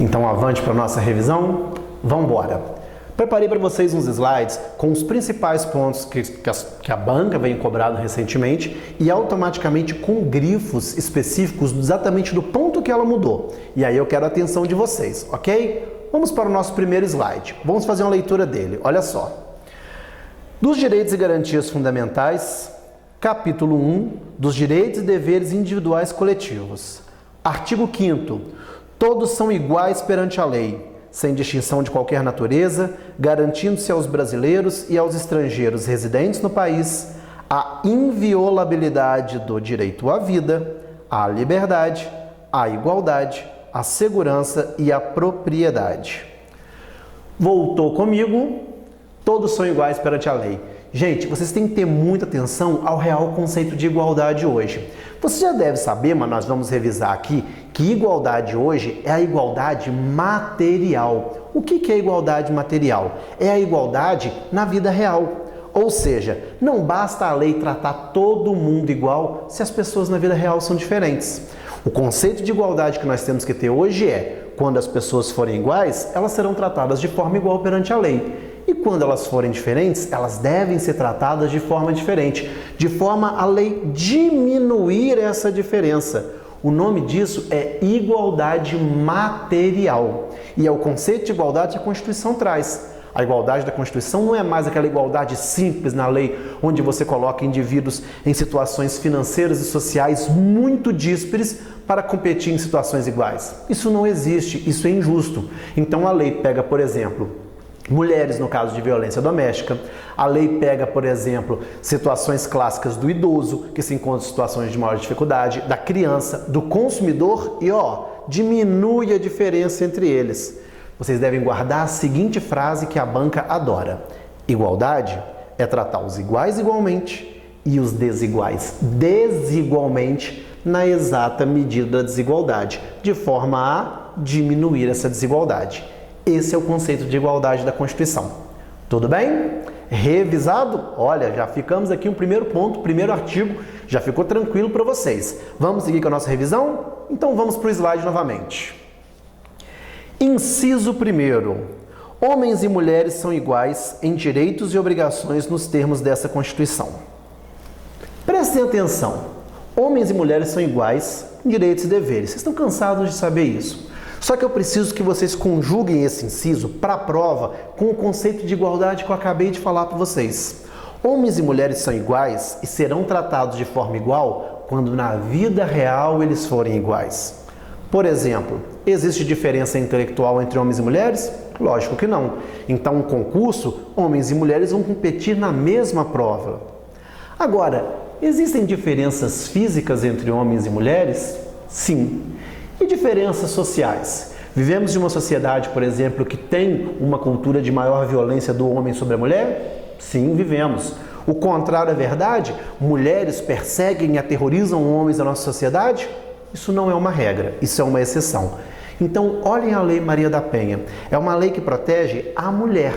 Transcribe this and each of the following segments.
Então avante para a nossa revisão? Vamos embora! Preparei para vocês uns slides com os principais pontos que a banca vem cobrando recentemente e automaticamente com grifos específicos exatamente do ponto que ela mudou. E aí eu quero a atenção de vocês, ok? Vamos para o nosso primeiro slide. Vamos fazer uma leitura dele. Olha só. Dos direitos e garantias fundamentais, capítulo 1, dos direitos e deveres individuais coletivos. Artigo 5º. Todos são iguais perante a lei, sem distinção de qualquer natureza, garantindo-se aos brasileiros e aos estrangeiros residentes no país a inviolabilidade do direito à vida, à liberdade, à igualdade, à segurança e à propriedade. Voltou comigo? Todos são iguais perante a lei. Gente, vocês têm que ter muita atenção ao real conceito de igualdade hoje. Você já deve saber, mas nós vamos revisar aqui, que igualdade hoje é a igualdade material. O que é igualdade material? É a igualdade na vida real. Ou seja, não basta a lei tratar todo mundo igual se as pessoas na vida real são diferentes. O conceito de igualdade que nós temos que ter hoje é, quando as pessoas forem iguais, elas serão tratadas de forma igual perante a lei. E quando elas forem diferentes, elas devem ser tratadas de forma diferente, de forma a lei diminuir essa diferença. O nome disso é igualdade material. E é o conceito de igualdade que a Constituição traz. A igualdade da Constituição não é mais aquela igualdade simples na lei, onde você coloca indivíduos em situações financeiras e sociais muito díspares para competir em situações iguais. Isso não existe, isso é injusto. Então a lei pega, por exemplo, mulheres no caso de violência doméstica, a lei pega, por exemplo, situações clássicas do idoso, que se encontra em situações de maior dificuldade, da criança, do consumidor e, diminui a diferença entre eles. Vocês devem guardar a seguinte frase que a banca adora: igualdade é tratar os iguais igualmente e os desiguais desigualmente na exata medida da desigualdade, de forma a diminuir essa desigualdade. Esse é o conceito de igualdade da Constituição. Tudo bem? Revisado? Olha, já ficamos aqui um primeiro ponto, primeiro artigo, já ficou tranquilo para vocês. Vamos seguir com a nossa revisão? Então vamos para o slide novamente. Inciso 1º. Homens e mulheres são iguais em direitos e obrigações nos termos dessa Constituição. Prestem atenção. Homens e mulheres são iguais em direitos e deveres. Vocês estão cansados de saber isso. Só que eu preciso que vocês conjuguem esse inciso para a prova com o conceito de igualdade que eu acabei de falar para vocês. Homens e mulheres são iguais e serão tratados de forma igual quando na vida real eles forem iguais. Por exemplo, existe diferença intelectual entre homens e mulheres? Lógico que não. Então, um concurso, homens e mulheres vão competir na mesma prova. Agora, existem diferenças físicas entre homens e mulheres? Sim. E diferenças sociais? Vivemos em uma sociedade, por exemplo, que tem uma cultura de maior violência do homem sobre a mulher? Sim, vivemos. O contrário é verdade? Mulheres perseguem e aterrorizam homens da nossa sociedade? Isso não é uma regra, isso é uma exceção. Então, olhem a Lei Maria da Penha. É uma lei que protege a mulher,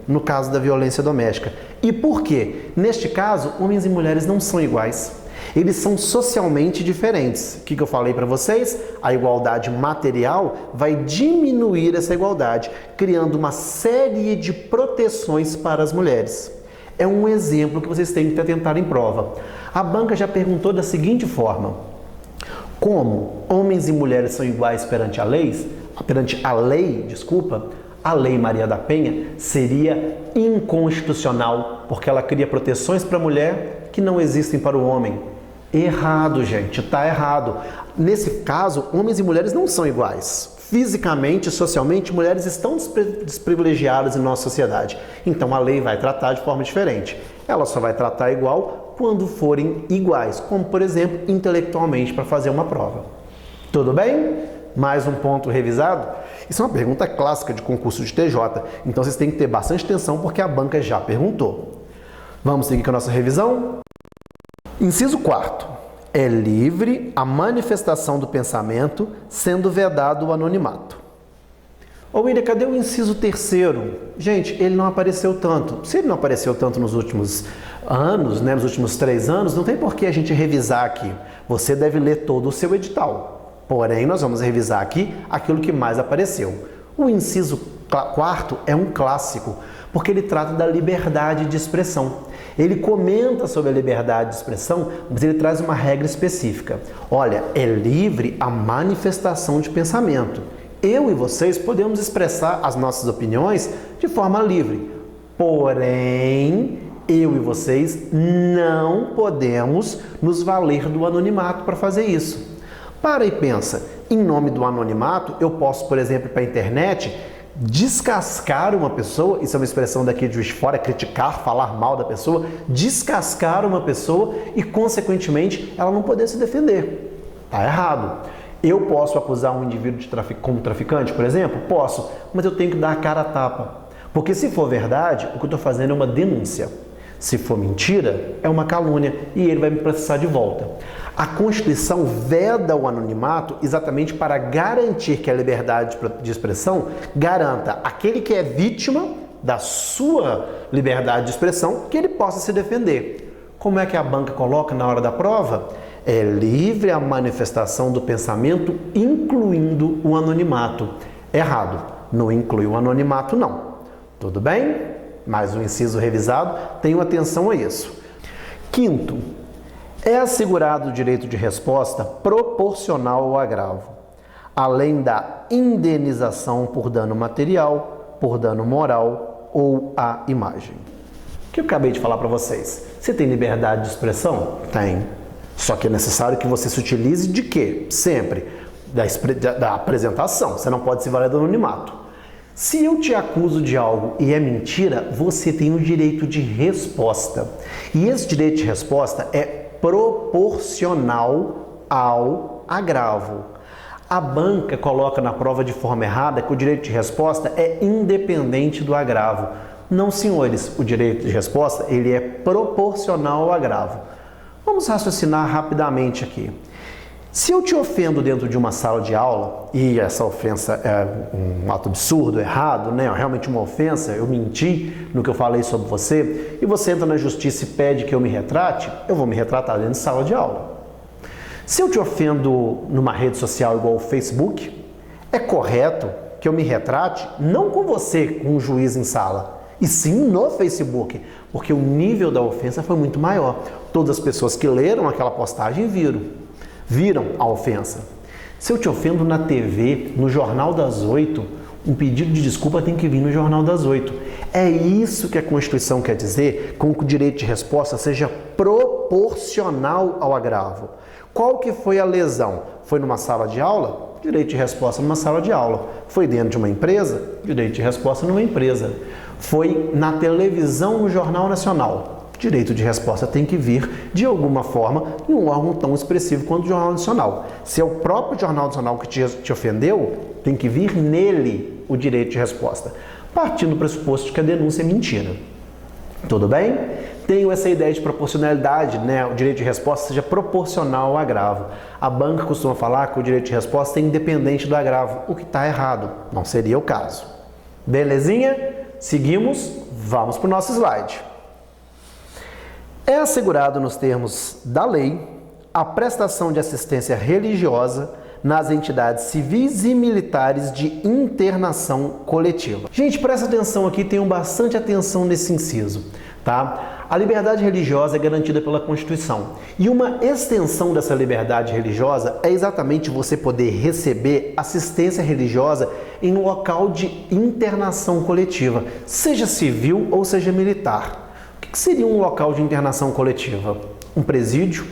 no caso da violência doméstica. E por quê? Neste caso, homens e mulheres não são iguais. Eles são socialmente diferentes. O que eu falei para vocês? A igualdade material vai diminuir essa igualdade, criando uma série de proteções para as mulheres. É um exemplo que vocês têm que atentar em prova. A banca já perguntou da seguinte forma: como homens e mulheres são iguais perante a lei, a Lei Maria da Penha seria inconstitucional, porque ela cria proteções para a mulher que não existem para o homem. Errado, gente, tá errado. Nesse caso, homens e mulheres não são iguais. Fisicamente e socialmente, mulheres estão desprivilegiadas em nossa sociedade. Então a lei vai tratar de forma diferente. Ela só vai tratar igual quando forem iguais, como por exemplo, intelectualmente, para fazer uma prova. Tudo bem? Mais um ponto revisado? Isso é uma pergunta clássica de concurso de TJ, então vocês têm que ter bastante atenção porque a banca já perguntou. Vamos seguir com a nossa revisão? Inciso 4º. É livre a manifestação do pensamento, sendo vedado o anonimato. Ô William, cadê o inciso 3º? Gente, ele não apareceu tanto. Se ele não apareceu tanto nos últimos anos, nos últimos 3 anos, não tem por que a gente revisar aqui. Você deve ler todo o seu edital. Porém, nós vamos revisar aqui aquilo que mais apareceu. O inciso 4º é um clássico, porque ele trata da liberdade de expressão. Ele comenta sobre a liberdade de expressão, mas ele traz uma regra específica. Olha, é livre a manifestação de pensamento. Eu e vocês podemos expressar as nossas opiniões de forma livre. Porém, eu e vocês não podemos nos valer do anonimato para fazer isso. Para e pensa, em nome do anonimato, eu posso, por exemplo, para a internet, descascar uma pessoa, isso é uma expressão daqui de Juiz de Fora, criticar, falar mal da pessoa, descascar uma pessoa e, consequentemente, ela não poder se defender. Está errado. Eu posso acusar um indivíduo como traficante, por exemplo? Posso, mas eu tenho que dar a cara a tapa. Porque se for verdade, o que eu estou fazendo é uma denúncia. Se for mentira, é uma calúnia e ele vai me processar de volta. A Constituição veda o anonimato exatamente para garantir que a liberdade de expressão garanta aquele que é vítima da sua liberdade de expressão que ele possa se defender. Como é que a banca coloca na hora da prova? É livre a manifestação do pensamento, incluindo o anonimato. Errado, não inclui o anonimato não. Tudo bem? Mais um inciso revisado, tenham atenção a isso. 5º, é assegurado o direito de resposta proporcional ao agravo, além da indenização por dano material, por dano moral ou à imagem. O que eu acabei de falar para vocês? Você tem liberdade de expressão? Tem. Só que é necessário que você se utilize de quê? Sempre da apresentação. Você não pode se valer do anonimato. Se eu te acuso de algo e é mentira, você tem o direito de resposta. E esse direito de resposta é proporcional ao agravo. A banca coloca na prova de forma errada que o direito de resposta é independente do agravo. Não, senhores, o direito de resposta ele é proporcional ao agravo. Vamos raciocinar rapidamente aqui. Se eu te ofendo dentro de uma sala de aula, e essa ofensa é um ato absurdo, errado, né? Realmente uma ofensa, eu menti no que eu falei sobre você, e você entra na justiça e pede que eu me retrate, eu vou me retratar dentro de sala de aula. Se eu te ofendo numa rede social igual o Facebook, é correto que eu me retrate não com você, com um juiz em sala, e sim no Facebook, porque o nível da ofensa foi muito maior. Todas as pessoas que leram aquela postagem viram a ofensa. Se eu te ofendo na TV, no Jornal das 8, um pedido de desculpa tem que vir no Jornal das 8. É isso que a Constituição quer dizer com que o direito de resposta seja proporcional ao agravo. Qual que foi a lesão? Foi numa sala de aula? Direito de resposta numa sala de aula. Foi dentro de uma empresa? Direito de resposta numa empresa. Foi na televisão, no Jornal Nacional. Direito de resposta tem que vir, de alguma forma, em um órgão tão expressivo quanto o Jornal Nacional. Se é o próprio Jornal Nacional que te ofendeu, tem que vir nele o direito de resposta, partindo do pressuposto de que a denúncia é mentira. Tudo bem? Tenho essa ideia de proporcionalidade, né? O direito de resposta seja proporcional ao agravo. A banca costuma falar que o direito de resposta é independente do agravo, o que está errado. Não seria o caso. Belezinha? Seguimos, vamos para o nosso slide. É assegurado nos termos da lei a prestação de assistência religiosa nas entidades civis e militares de internação coletiva. Gente, presta atenção aqui, tenham bastante atenção nesse inciso, tá? A liberdade religiosa é garantida pela Constituição e uma extensão dessa liberdade religiosa é exatamente você poder receber assistência religiosa em um local de internação coletiva, seja civil ou seja militar. O que seria um local de internação coletiva? Um presídio?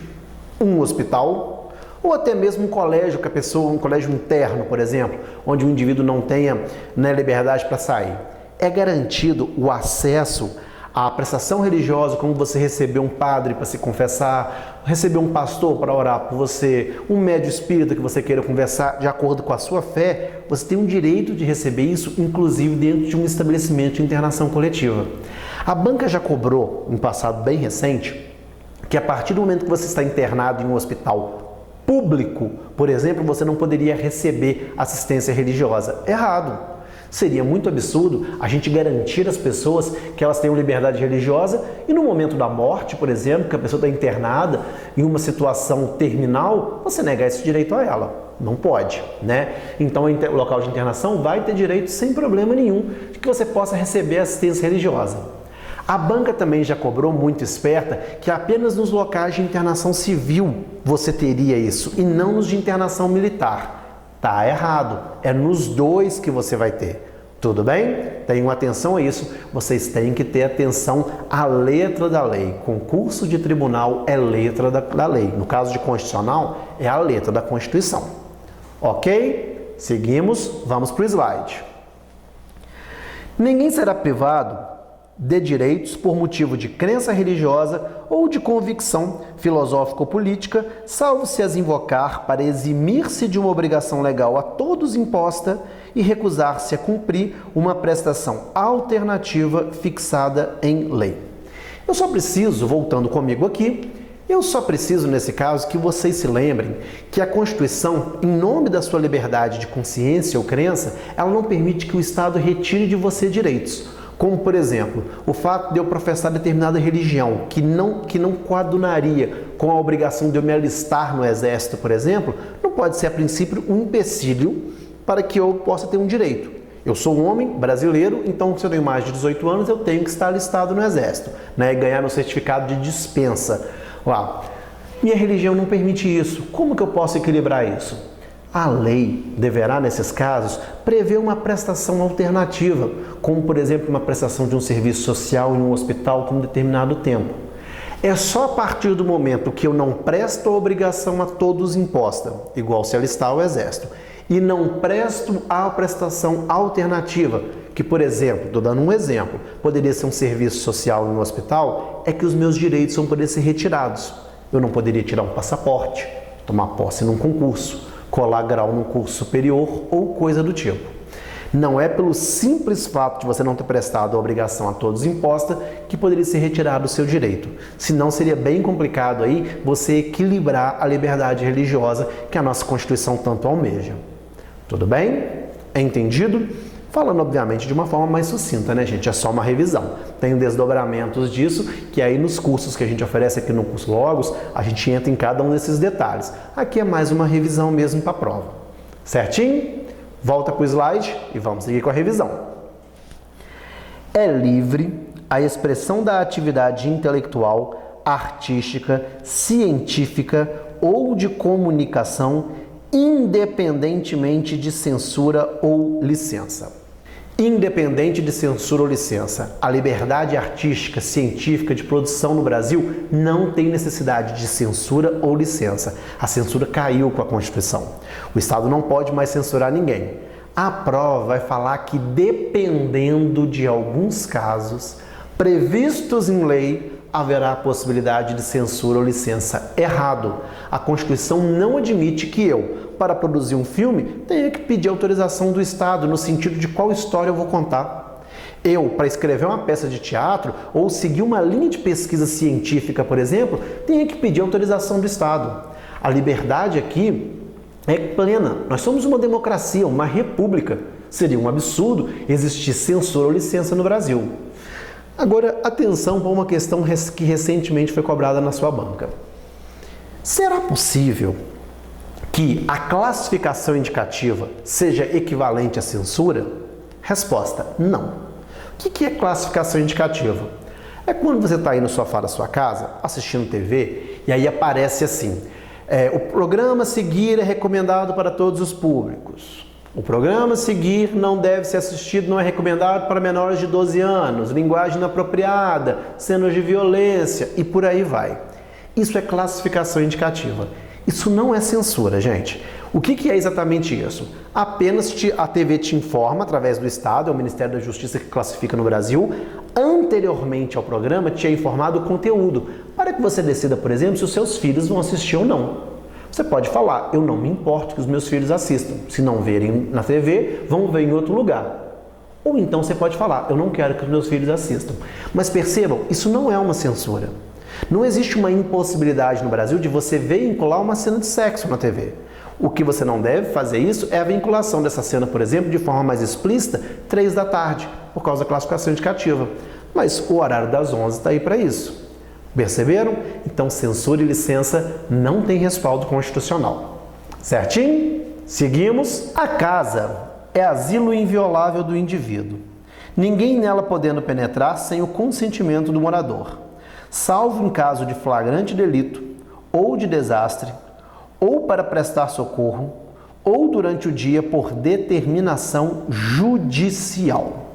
Um hospital? Ou até mesmo um colégio, um colégio interno, por exemplo, onde o indivíduo não tenha liberdade para sair. É garantido o acesso à prestação religiosa, como você receber um padre para se confessar, receber um pastor para orar por você, um médium espírita que você queira conversar de acordo com a sua fé, você tem o direito de receber isso, inclusive dentro de um estabelecimento de internação coletiva. A banca já cobrou, em passado bem recente, que a partir do momento que você está internado em um hospital público, por exemplo, você não poderia receber assistência religiosa. Errado. Seria muito absurdo a gente garantir às pessoas que elas tenham liberdade religiosa e no momento da morte, por exemplo, que a pessoa está internada em uma situação terminal, você negar esse direito a ela. Não pode, né? Então o local de internação vai ter direito sem problema nenhum de que você possa receber assistência religiosa. A banca também já cobrou, muito esperta, que apenas nos locais de internação civil você teria isso e não nos de internação militar. Tá errado, é nos dois que você vai ter. Tudo bem? Tenham atenção a isso, vocês têm que ter atenção à letra da lei. Concurso de tribunal é letra da lei. No caso de constitucional, é a letra da Constituição. Ok? Seguimos, vamos para o slide. Ninguém será privado de direitos por motivo de crença religiosa ou de convicção filosófica ou política, salvo se as invocar para eximir-se de uma obrigação legal a todos imposta e recusar-se a cumprir uma prestação alternativa fixada em lei. Eu só preciso, voltando comigo aqui, nesse caso, que vocês se lembrem que a Constituição, em nome da sua liberdade de consciência ou crença, ela não permite que o Estado retire de você direitos. Como, por exemplo, o fato de eu professar determinada religião que não coadunaria com a obrigação de eu me alistar no Exército, por exemplo, não pode ser, a princípio, um empecilho para que eu possa ter um direito. Eu sou um homem brasileiro, então se eu tenho mais de 18 anos, eu tenho que estar alistado no Exército, né, e ganhar meu certificado de dispensa. Minha religião não permite isso. Como que eu posso equilibrar isso? A lei deverá, nesses casos, prever uma prestação alternativa, como, por exemplo, uma prestação de um serviço social em um hospital por um determinado tempo. É só a partir do momento que eu não presto a obrigação a todos imposta, igual se alistar ao Exército, e não presto a prestação alternativa, que, por exemplo, estou dando um exemplo, poderia ser um serviço social em um hospital, é que os meus direitos vão poder ser retirados. Eu não poderia tirar um passaporte, tomar posse num concurso, colar grau num curso superior ou coisa do tipo. Não é pelo simples fato de você não ter prestado a obrigação a todos imposta que poderia ser retirado o seu direito. Senão seria bem complicado aí você equilibrar a liberdade religiosa que a nossa Constituição tanto almeja. Tudo bem? É entendido? Falando, obviamente, de uma forma mais sucinta, né, gente? É só uma revisão. Tem desdobramentos disso, que aí nos cursos que a gente oferece aqui no curso Logos, a gente entra em cada um desses detalhes. Aqui é mais uma revisão mesmo para a prova. Certinho? Volta para o slide e vamos seguir com a revisão. É livre a expressão da atividade intelectual, artística, científica ou de comunicação, independentemente de censura ou licença. Independente de censura ou licença, a liberdade artística, científica, de produção no Brasil não tem necessidade de censura ou licença. A censura caiu com a Constituição. O Estado não pode mais censurar ninguém. A prova vai falar que, dependendo de alguns casos previstos em lei, haverá a possibilidade de censura ou licença. Errado. A Constituição não admite que eu, para produzir um filme, tenha que pedir autorização do Estado, no sentido de qual história eu vou contar. Eu, para escrever uma peça de teatro ou seguir uma linha de pesquisa científica, por exemplo, tenho que pedir autorização do Estado. A liberdade aqui é plena. Nós somos uma democracia, uma república. Seria um absurdo existir censura ou licença no Brasil. Agora, atenção para uma questão que recentemente foi cobrada na sua banca. Será possível que a classificação indicativa seja equivalente à censura? Resposta: não. O que é classificação indicativa? É quando você está aí no sofá da sua casa, assistindo TV, e aí aparece assim: o programa a seguir é recomendado para todos os públicos. O programa a seguir não deve ser assistido, não é recomendado para menores de 12 anos, linguagem inapropriada, cenas de violência e por aí vai. Isso é classificação indicativa. Isso não é censura, gente. O que é exatamente isso? Apenas a TV te informa, através do Estado, é o Ministério da Justiça que classifica no Brasil, anteriormente ao programa tinha informado o conteúdo, para que você decida, por exemplo, se os seus filhos vão assistir ou não. Você pode falar: eu não me importo que os meus filhos assistam. Se não verem na TV, vão ver em outro lugar. Ou então você pode falar: eu não quero que os meus filhos assistam. Mas percebam, isso não é uma censura. Não existe uma impossibilidade no Brasil de você vincular uma cena de sexo na TV. O que você não deve fazer isso é a vinculação dessa cena, por exemplo, de forma mais explícita, 3 da tarde, por causa da classificação indicativa. Mas o horário das 11 está aí para isso. Perceberam? Então, censura e licença não tem respaldo constitucional. Certinho? Seguimos. A casa é asilo inviolável do indivíduo, ninguém nela podendo penetrar sem o consentimento do morador, salvo em caso de flagrante delito ou de desastre, ou para prestar socorro, ou durante o dia por determinação judicial.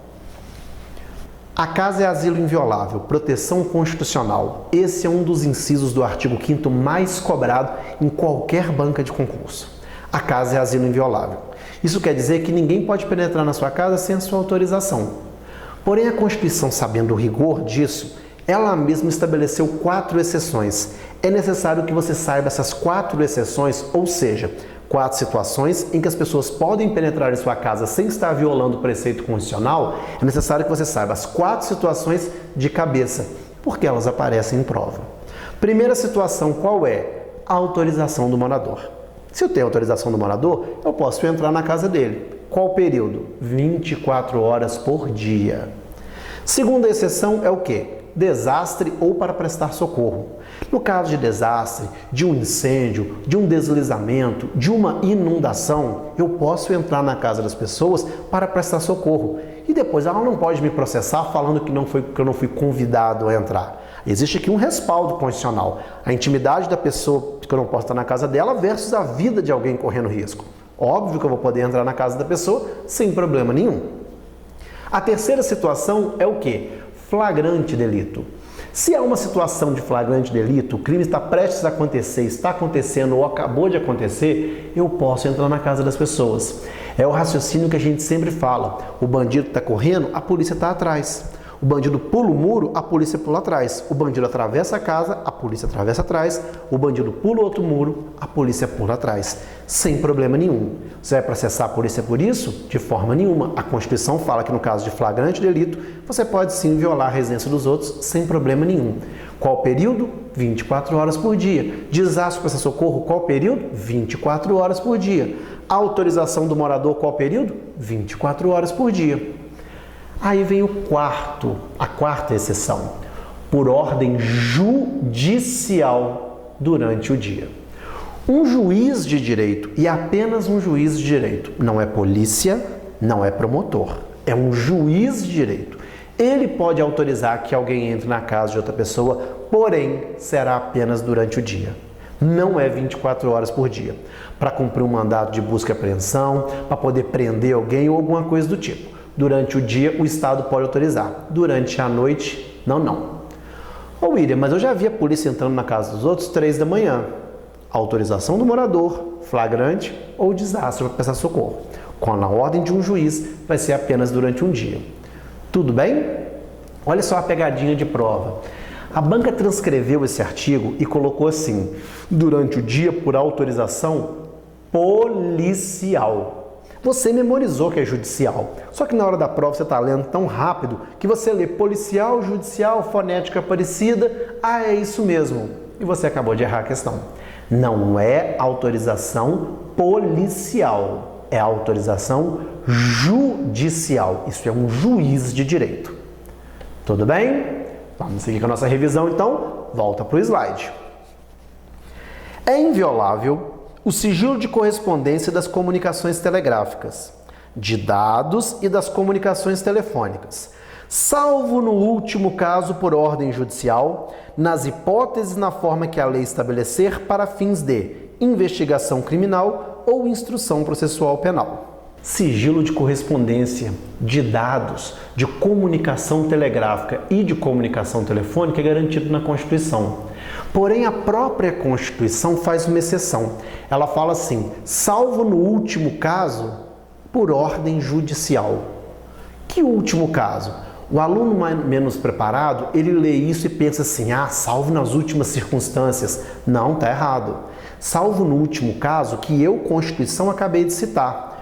A casa é asilo inviolável, proteção constitucional. Esse é um dos incisos do artigo 5º mais cobrado em qualquer banca de concurso. A casa é asilo inviolável. Isso quer dizer que ninguém pode penetrar na sua casa sem a sua autorização. Porém, a Constituição, sabendo o rigor disso, ela mesma estabeleceu 4 exceções. É necessário que você saiba essas 4 exceções, ou seja, 4 situações em que as pessoas podem penetrar em sua casa sem estar violando o preceito constitucional. É necessário que você saiba as 4 situações de cabeça, porque elas aparecem em prova. Primeira situação, qual é? A autorização do morador. Se eu tenho autorização do morador, eu posso entrar na casa dele. Qual período? 24 horas por dia. Segunda exceção é o quê? Desastre ou para prestar socorro. No caso de desastre, de um incêndio, de um deslizamento, de uma inundação, eu posso entrar na casa das pessoas para prestar socorro. E depois ela não pode me processar falando que eu não fui convidado a entrar. Existe aqui um respaldo constitucional. A intimidade da pessoa, que eu não posso estar na casa dela, versus a vida de alguém correndo risco. Óbvio que eu vou poder entrar na casa da pessoa sem problema nenhum. A terceira situação é o quê? Flagrante delito. Se há uma situação de flagrante delito, o crime está prestes a acontecer, está acontecendo ou acabou de acontecer, eu posso entrar na casa das pessoas. É o raciocínio que a gente sempre fala. O bandido está correndo, a polícia está atrás. O bandido pula o muro, a polícia pula atrás. O bandido atravessa a casa, a polícia atravessa atrás. O bandido pula outro muro, a polícia pula atrás. Sem problema nenhum. Você vai processar a polícia por isso? De forma nenhuma. A Constituição fala que no caso de flagrante delito, você pode sim violar a residência dos outros sem problema nenhum. Qual período? 24 horas por dia. Desastre para socorro, qual período? 24 horas por dia. Autorização do morador, qual período? 24 horas por dia. Aí vem a quarta exceção, por ordem judicial durante o dia. Um juiz de direito, e apenas um juiz de direito, não é polícia, não é promotor, é um juiz de direito. Ele pode autorizar que alguém entre na casa de outra pessoa, porém será apenas durante o dia. Não é 24 horas por dia, para cumprir um mandado de busca e apreensão, para poder prender alguém ou alguma coisa do tipo. Durante o dia, o Estado pode autorizar. Durante a noite, não. Ô William, mas eu já vi a polícia entrando na casa dos outros 3 da manhã. Autorização do morador, flagrante ou desastre para prestar socorro. Com a ordem de um juiz, vai ser apenas durante um dia. Tudo bem? Olha só a pegadinha de prova. A banca transcreveu esse artigo e colocou assim: durante o dia por autorização policial. Você memorizou que é judicial, só que na hora da prova você está lendo tão rápido que você lê policial, judicial, fonética parecida, é isso mesmo, e você acabou de errar a questão. Não é autorização policial, é autorização judicial, isso é um juiz de direito. Tudo bem? Vamos seguir com a nossa revisão então, volta para o slide. É inviolável o sigilo de correspondência das comunicações telegráficas, de dados e das comunicações telefônicas, salvo no último caso por ordem judicial, nas hipóteses na forma que a lei estabelecer para fins de investigação criminal ou instrução processual penal. Sigilo de correspondência, de dados, de comunicação telegráfica e de comunicação telefônica é garantido na Constituição. Porém, a própria Constituição faz uma exceção. Ela fala assim, salvo no último caso, por ordem judicial. Que último caso? O aluno menos preparado, ele lê isso e pensa assim, salvo nas últimas circunstâncias. Não, está errado. Salvo no último caso que eu, Constituição, acabei de citar.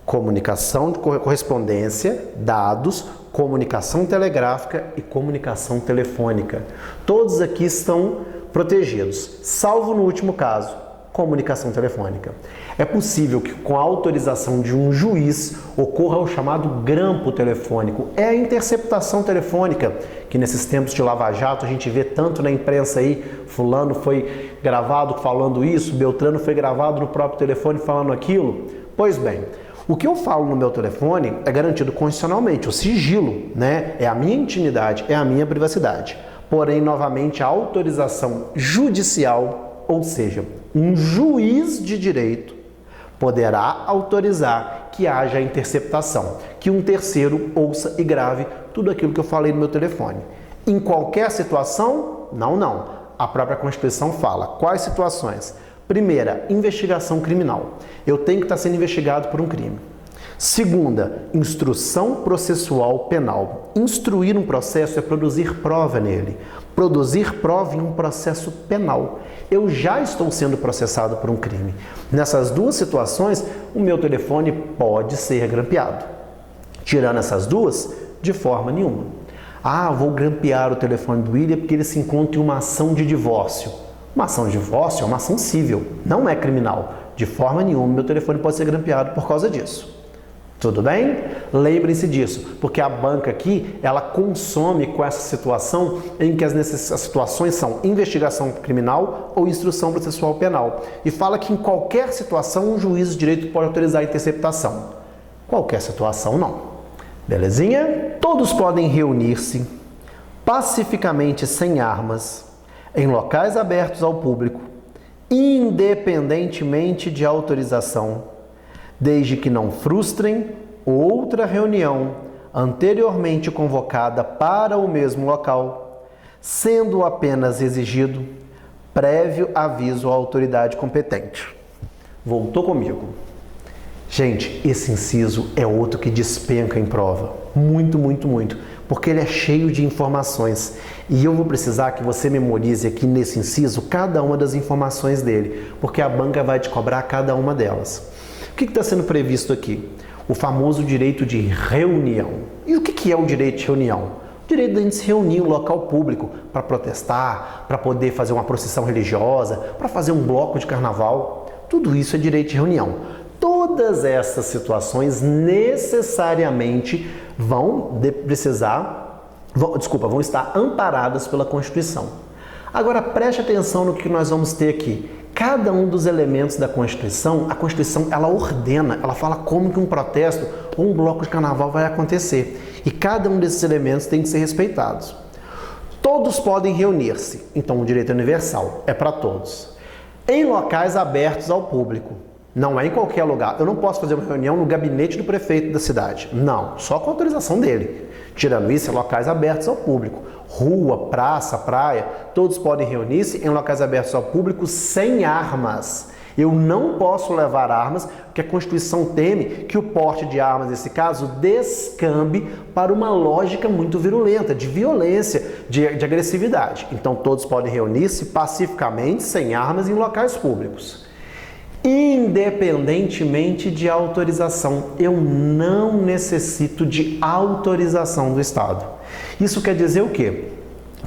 Comunicação de correspondência, dados, comunicação telegráfica e comunicação telefônica. Todos aqui estão protegidos, salvo no último caso. Comunicação telefônica. É possível que com a autorização de um juiz ocorra o chamado grampo telefônico. É a interceptação telefônica, que nesses tempos de Lava Jato a gente vê tanto na imprensa aí, fulano foi gravado falando isso, Beltrano foi gravado no próprio telefone falando aquilo. Pois bem, o que eu falo no meu telefone é garantido constitucionalmente, o sigilo, né? É a minha intimidade, é a minha privacidade. Porém, novamente, a autorização judicial, ou seja, um juiz de direito poderá autorizar que haja interceptação, que um terceiro ouça e grave tudo aquilo que eu falei no meu telefone. Em qualquer situação? Não. A própria Constituição fala. Quais situações? Primeira, investigação criminal. Eu tenho que estar sendo investigado por um crime. Segunda, instrução processual penal. Instruir um processo é produzir prova nele. Produzir prova em um processo penal. Eu já estou sendo processado por um crime. Nessas duas situações, o meu telefone pode ser grampeado. Tirando essas duas, de forma nenhuma. Vou grampear o telefone do William porque ele se encontra em uma ação de divórcio. Uma ação de divórcio é uma ação civil, não é criminal. De forma nenhuma, meu telefone pode ser grampeado por causa disso. Tudo bem? Lembrem-se disso, porque a banca aqui, ela consome com essa situação em que as situações são investigação criminal ou instrução processual penal. E fala que em qualquer situação um juiz de direito pode autorizar a interceptação. Qualquer situação não. Belezinha? Todos podem reunir-se pacificamente sem armas em locais abertos ao público, independentemente de autorização, desde que não frustrem outra reunião anteriormente convocada para o mesmo local, sendo apenas exigido prévio aviso à autoridade competente. Voltou comigo? Gente, esse inciso é outro que despenca em prova. Muito, porque ele é cheio de informações. E eu vou precisar que você memorize aqui nesse inciso cada uma das informações dele, porque a banca vai te cobrar cada uma delas. O que está sendo previsto aqui? O famoso direito de reunião. E o que é o direito de reunião? O direito de a gente se reunir em um local público para protestar, para poder fazer uma procissão religiosa, para fazer um bloco de carnaval. Tudo isso é direito de reunião. Todas essas situações necessariamente vão estar amparadas pela Constituição. Agora preste atenção no que nós vamos ter aqui. Cada um dos elementos da Constituição, a Constituição ela ordena, ela fala como que um protesto ou um bloco de carnaval vai acontecer. E cada um desses elementos tem que ser respeitados. Todos podem reunir-se, então o direito universal é para todos. Em locais abertos ao público. Não é em qualquer lugar. Eu não posso fazer uma reunião no gabinete do prefeito da cidade. Não, só com a autorização dele. Tirando isso, em locais abertos ao público. Rua, praça, praia, todos podem reunir-se em locais abertos ao público sem armas. Eu não posso levar armas, porque a Constituição teme que o porte de armas, nesse caso, descambe para uma lógica muito virulenta, de violência, de agressividade. Então, todos podem reunir-se pacificamente, sem armas, em locais públicos. Independentemente de autorização, eu não necessito de autorização do Estado. Isso quer dizer o quê?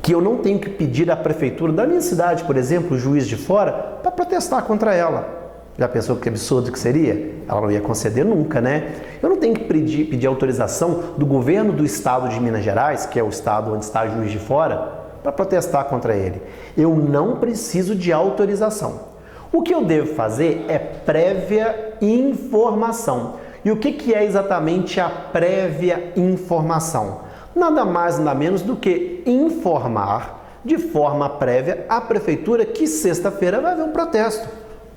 Que eu não tenho que pedir à prefeitura da minha cidade, por exemplo, o juiz de fora, para protestar contra ela. Já pensou que absurdo que seria? Ela não ia conceder nunca, né? Eu não tenho que pedir autorização do governo do estado de Minas Gerais, que é o estado onde está o juiz de fora, para protestar contra ele. Eu não preciso de autorização. O que eu devo fazer é prévia informação. E o que é exatamente a prévia informação? Nada mais, nada menos do que informar de forma prévia a prefeitura que sexta-feira vai haver um protesto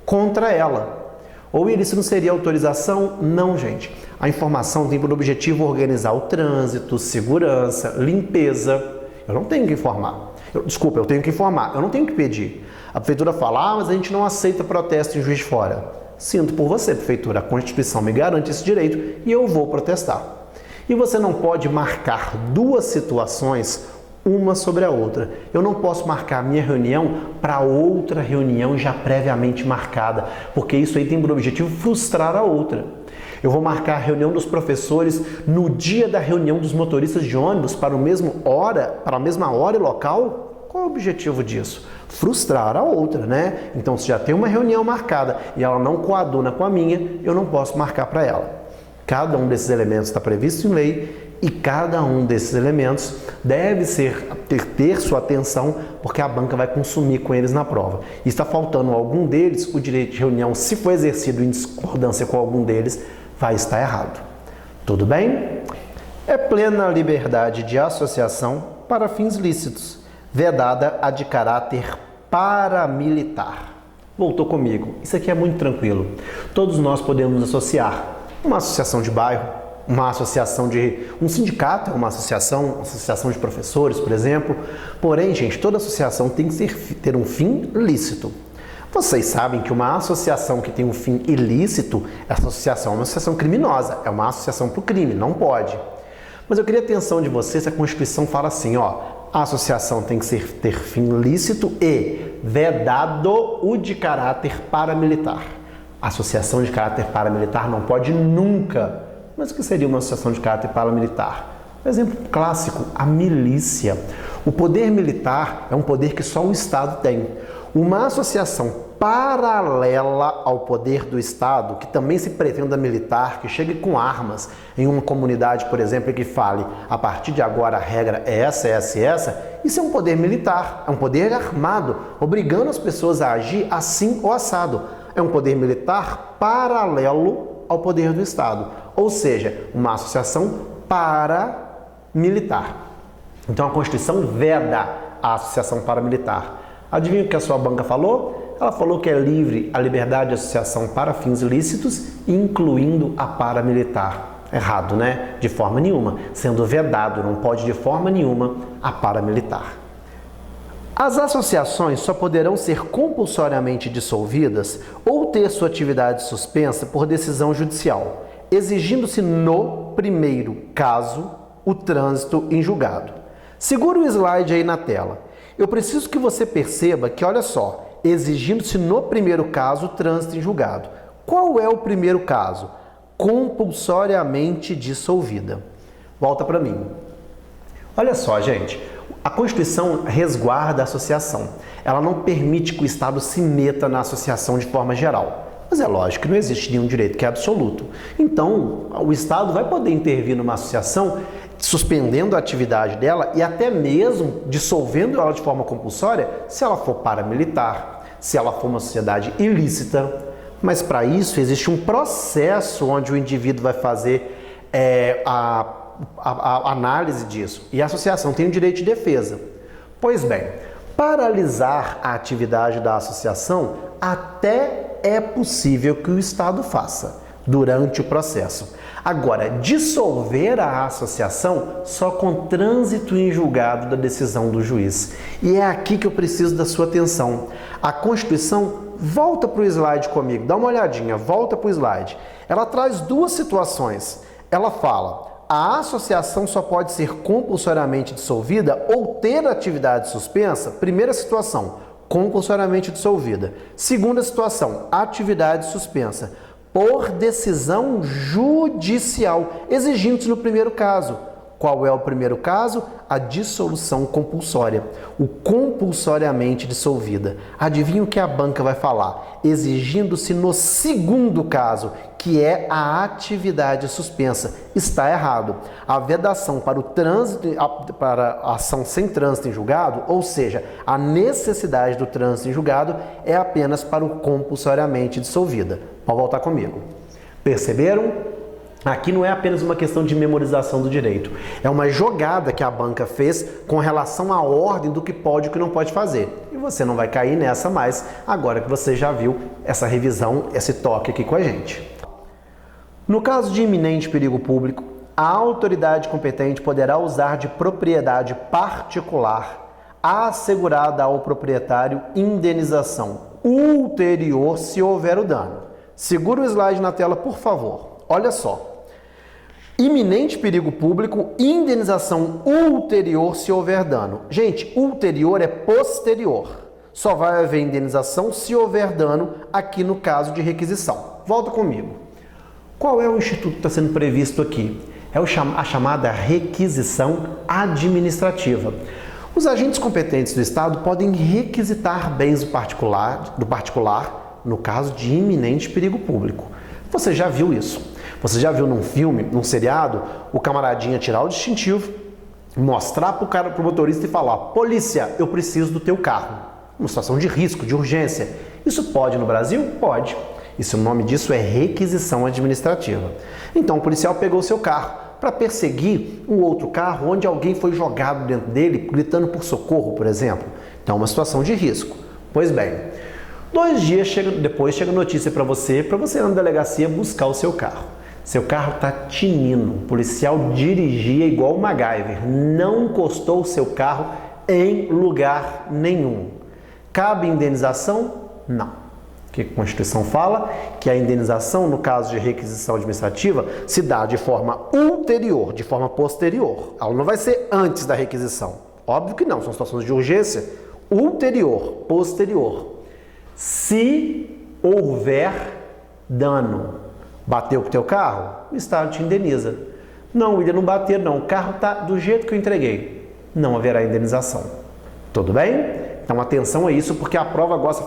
contra ela. Ou isso não seria autorização? Não, gente. A informação tem por objetivo organizar o trânsito, segurança, limpeza. Eu não tenho que informar. Eu tenho que informar, eu não tenho que pedir. A prefeitura fala, mas a gente não aceita protesto em Juiz de Fora. Sinto por você, prefeitura, a Constituição me garante esse direito e eu vou protestar. E você não pode marcar duas situações uma sobre a outra. Eu não posso marcar a minha reunião para outra reunião já previamente marcada, porque isso aí tem por objetivo frustrar a outra. Eu vou marcar a reunião dos professores no dia da reunião dos motoristas de ônibus para a mesma hora e local? Qual é o objetivo disso? Frustrar a outra, né? Então, se já tem uma reunião marcada e ela não coaduna com a minha, eu não posso marcar para ela. Cada um desses elementos está previsto em lei e cada um desses elementos deve ter sua atenção, porque a banca vai consumir com eles na prova. E está faltando algum deles, o direito de reunião, se for exercido em discordância com algum deles, vai estar errado. Tudo bem? É plena liberdade de associação para fins lícitos, vedada a de caráter paramilitar. Voltou comigo. Isso aqui é muito tranquilo. Todos nós podemos associar uma associação de bairro, uma associação de um sindicato, uma associação de professores, por exemplo. Porém, gente, toda associação tem que ter um fim lícito. Vocês sabem que uma associação que tem um fim ilícito, essa associação é uma associação criminosa, é uma associação para o crime, não pode. Mas eu queria a atenção de vocês, a Constituição fala assim, ó, a associação tem que ter fim lícito e vedado o de caráter paramilitar. A associação de caráter paramilitar não pode nunca. Mas o que seria uma associação de caráter paramilitar? Um exemplo clássico, a milícia. O poder militar é um poder que só o Estado tem. Uma associação paralela ao poder do Estado, que também se pretenda militar, que chegue com armas em uma comunidade, por exemplo, e que fale, a partir de agora a regra é essa, essa e essa, isso é um poder militar, é um poder armado, obrigando as pessoas a agir assim ou assado. É um poder militar paralelo ao poder do Estado, ou seja, uma associação paramilitar. Então a Constituição veda a associação paramilitar. Adivinha o que a sua banca falou? Ela falou que é livre a liberdade de associação para fins ilícitos, incluindo a paramilitar. Errado, né? De forma nenhuma. Sendo vedado, não pode de forma nenhuma a paramilitar. As associações só poderão ser compulsoriamente dissolvidas ou ter sua atividade suspensa por decisão judicial, exigindo-se no primeiro caso o trânsito em julgado. Segura o slide aí na tela. Eu preciso que você perceba que, olha só, exigindo-se no primeiro caso o trânsito em julgado. Qual é o primeiro caso? Compulsoriamente dissolvida. Volta para mim. Olha só, gente. A Constituição resguarda a associação. Ela não permite que o Estado se meta na associação de forma geral. Mas é lógico que não existe nenhum direito que é absoluto. Então, o Estado vai poder intervir numa associação, suspendendo a atividade dela e até mesmo dissolvendo ela de forma compulsória, se ela for paramilitar, se ela for uma sociedade ilícita. Mas para isso existe um processo onde o indivíduo vai fazer a análise disso. E a associação tem o direito de defesa. Pois bem, paralisar a atividade da associação até é possível que o Estado faça durante o processo. Agora, dissolver a associação só com trânsito em julgado da decisão do juiz. E é aqui que eu preciso da sua atenção. A Constituição, volta para o slide comigo, dá uma olhadinha, volta para o slide. Ela traz duas situações. Ela fala: a associação só pode ser compulsoriamente dissolvida ou ter atividade suspensa. Primeira situação, compulsoriamente dissolvida. Segunda situação, atividade suspensa por decisão judicial, exigindo-se no primeiro caso. Qual é o primeiro caso? A dissolução compulsória, o compulsoriamente dissolvida. Adivinha o que a banca vai falar? Exigindo-se no segundo caso, que é a atividade suspensa. Está errado. A vedação para o trânsito, para a ação sem trânsito em julgado, ou seja, a necessidade do trânsito em julgado, é apenas para o compulsoriamente dissolvida. Pode voltar comigo. Perceberam? Aqui não é apenas uma questão de memorização do direito, é uma jogada que a banca fez com relação à ordem do que pode e o que não pode fazer. E você não vai cair nessa mais, agora que você já viu essa revisão, esse toque aqui com a gente. No caso de iminente perigo público, a autoridade competente poderá usar de propriedade particular assegurada ao proprietário indenização ulterior se houver o dano. Segura o slide na tela, por favor. Olha só. Iminente perigo público, indenização ulterior se houver dano. Gente, ulterior é posterior. Só vai haver indenização se houver dano aqui no caso de requisição. Volta comigo. Qual é o instituto que está sendo previsto aqui? É a chamada requisição administrativa. Os agentes competentes do Estado podem requisitar bens do particular no caso de iminente perigo público. Você já viu isso? Você já viu num filme, num seriado, o camaradinha tirar o distintivo, mostrar pro motorista e falar: polícia, eu preciso do teu carro. Uma situação de risco, de urgência. Isso pode no Brasil? Pode. O nome disso é requisição administrativa. Então o policial pegou o seu carro para perseguir um outro carro onde alguém foi jogado dentro dele, gritando por socorro, por exemplo. Então uma situação de risco. Pois bem, 2 dias depois chega notícia para você ir na delegacia buscar o seu carro. Seu carro está tinindo, o policial dirigia igual o MacGyver, não encostou o seu carro em lugar nenhum. Cabe indenização? Não. O que a Constituição fala? Que a indenização, no caso de requisição administrativa, se dá de forma ulterior, de forma posterior. Ela não vai ser antes da requisição. Óbvio que não, são situações de urgência. Ulterior, posterior. Se houver dano, bateu com o teu carro, o Estado te indeniza. Não, William, não bateu não, o carro está do jeito que eu entreguei. Não haverá indenização. Tudo bem? Então atenção a isso, porque a prova gosta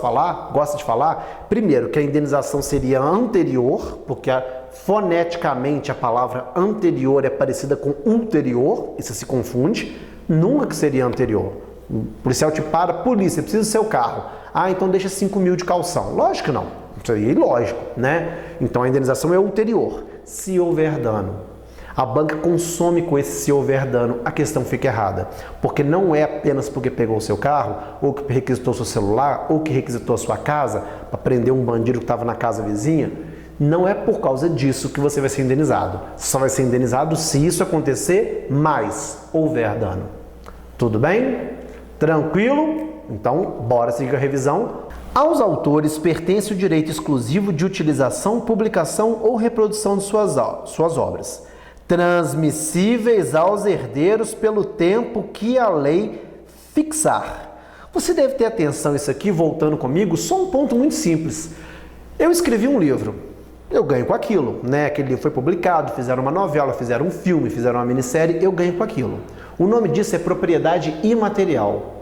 de falar, primeiro, que a indenização seria anterior, porque foneticamente a palavra anterior é parecida com ulterior, isso se confunde, nunca que seria anterior. O policial te para, polícia, precisa do seu carro. Ah, então deixa 5 mil de calção. Lógico que não, isso aí é ilógico, né? Então a indenização é ulterior, se houver dano. A banca consome com esse se houver dano, a questão fica errada. Porque não é apenas porque pegou o seu carro, ou que requisitou seu celular, ou que requisitou a sua casa para prender um bandido que estava na casa vizinha. Não é por causa disso que você vai ser indenizado. Só vai ser indenizado se isso acontecer, mas houver dano. Tudo bem? Tranquilo? Então, bora seguir a revisão. Aos autores pertence o direito exclusivo de utilização, publicação ou reprodução de suas obras, transmissíveis aos herdeiros pelo tempo que a lei fixar. Você deve ter atenção a isso aqui, voltando comigo, só um ponto muito simples. Eu escrevi um livro, eu ganho com aquilo, né? Aquele livro foi publicado, fizeram uma novela, fizeram um filme, fizeram uma minissérie, eu ganho com aquilo. O nome disso é propriedade imaterial.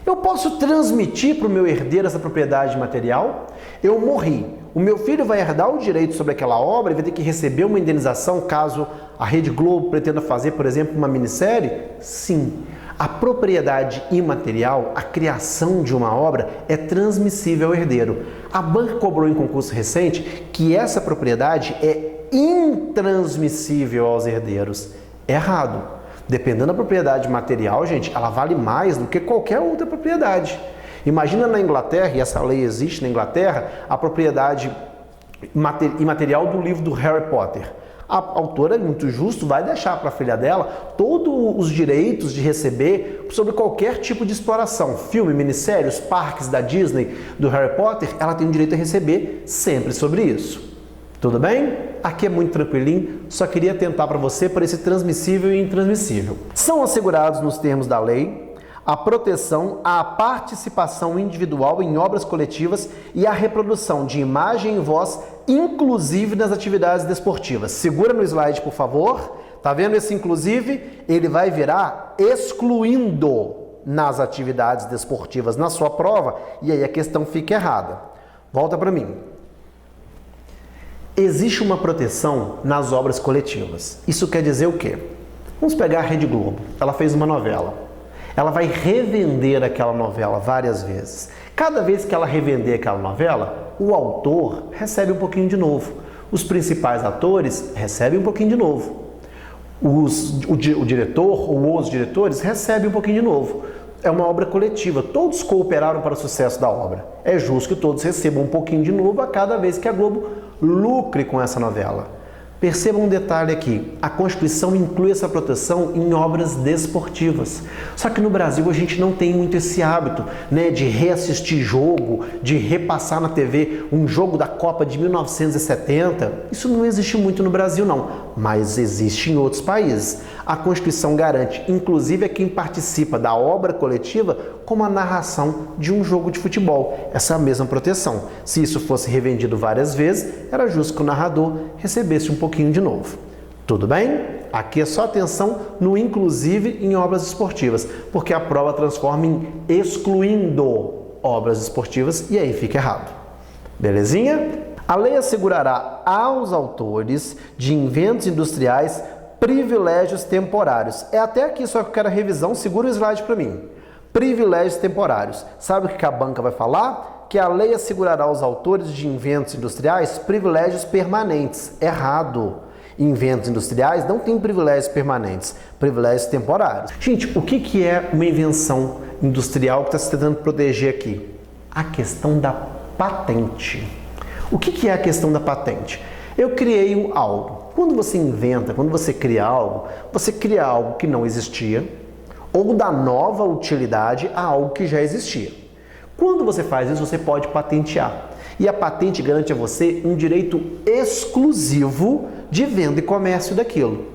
Eu posso transmitir para o meu herdeiro essa propriedade material? Eu morri. O meu filho vai herdar o direito sobre aquela obra e vai ter que receber uma indenização caso a Rede Globo pretenda fazer, por exemplo, uma minissérie? Sim. A propriedade imaterial, a criação de uma obra, é transmissível ao herdeiro. A banca cobrou em concurso recente que essa propriedade é intransmissível aos herdeiros. Errado. Dependendo da propriedade material, gente, ela vale mais do que qualquer outra propriedade. Imagina na Inglaterra, e essa lei existe na Inglaterra, a propriedade imaterial do livro do Harry Potter. A autora, muito justo, vai deixar para a filha dela todos os direitos de receber sobre qualquer tipo de exploração. Filme, minissérie, os parques da Disney, do Harry Potter, ela tem o direito a receber sempre sobre isso. Tudo bem? Aqui é muito tranquilinho, só queria atentar para você por esse transmissível e intransmissível. São assegurados nos termos da lei a proteção à participação individual em obras coletivas e a reprodução de imagem e voz, inclusive nas atividades desportivas. Segura no slide, por favor. Tá vendo esse inclusive? Ele vai virar excluindo nas atividades desportivas na sua prova e aí a questão fica errada. Volta para mim. Existe uma proteção nas obras coletivas. Isso quer dizer o quê? Vamos pegar a Rede Globo. Ela fez uma novela. Ela vai revender aquela novela várias vezes. Cada vez que ela revender aquela novela, o autor recebe um pouquinho de novo. Os principais atores recebem um pouquinho de novo. O diretor ou os diretores recebem um pouquinho de novo. É uma obra coletiva, todos cooperaram para o sucesso da obra. É justo que todos recebam um pouquinho de novo a cada vez que a Globo lucre com essa novela. Perceba um detalhe aqui, a Constituição inclui essa proteção em obras desportivas. Só que no Brasil a gente não tem muito esse hábito, né, de reassistir jogo, de repassar na TV um jogo da Copa de 1970. Isso não existe muito no Brasil não, mas existe em outros países. A Constituição garante, inclusive a quem participa da obra coletiva, como a narração de um jogo de futebol. Essa mesma proteção. Se isso fosse revendido várias vezes, era justo que o narrador recebesse um pouquinho de novo. Tudo bem? Aqui é só atenção no inclusive em obras esportivas, porque a prova transforma em excluindo obras esportivas e aí fica errado. Belezinha? A lei assegurará aos autores de inventos industriais privilégios temporários. É até aqui só que eu quero a revisão, segura o slide para mim. Privilégios temporários. Sabe o que a banca vai falar? Que a lei assegurará aos autores de inventos industriais privilégios permanentes. Errado. Inventos industriais não têm privilégios permanentes, privilégios temporários. Gente, o que é uma invenção industrial que está se tentando proteger aqui? A questão da patente. O que é a questão da patente? Eu criei algo. Quando você inventa, quando você cria algo que não existia ou dá nova utilidade a algo que já existia. Quando você faz isso, você pode patentear. E a patente garante a você um direito exclusivo de venda e comércio daquilo.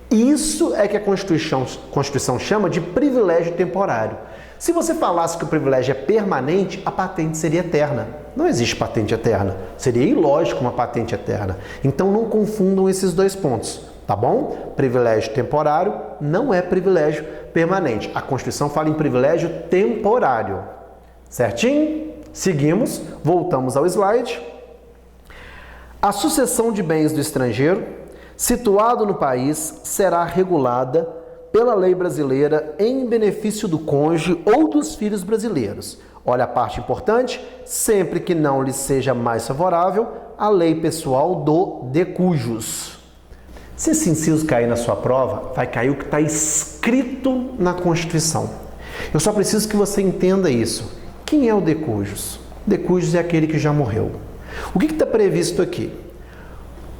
Isso é que a Constituição chama de privilégio temporário. Se você falasse que o privilégio é permanente, a patente seria eterna. Não existe patente eterna. Seria ilógico uma patente eterna. Então não confundam esses dois pontos, tá bom? Privilégio temporário não é privilégio permanente. A Constituição fala em privilégio temporário. Certinho? Seguimos, voltamos ao slide. A sucessão de bens do estrangeiro, situado no país, será regulada pela lei brasileira em benefício do cônjuge ou dos filhos brasileiros. Olha a parte importante, sempre que não lhe seja mais favorável a lei pessoal do de cujus. Se esse inciso cair na sua prova, vai cair o que está escrito na Constituição. Eu só preciso que você entenda isso. Quem é o de cujus? De cujus é aquele que já morreu. O que está previsto aqui?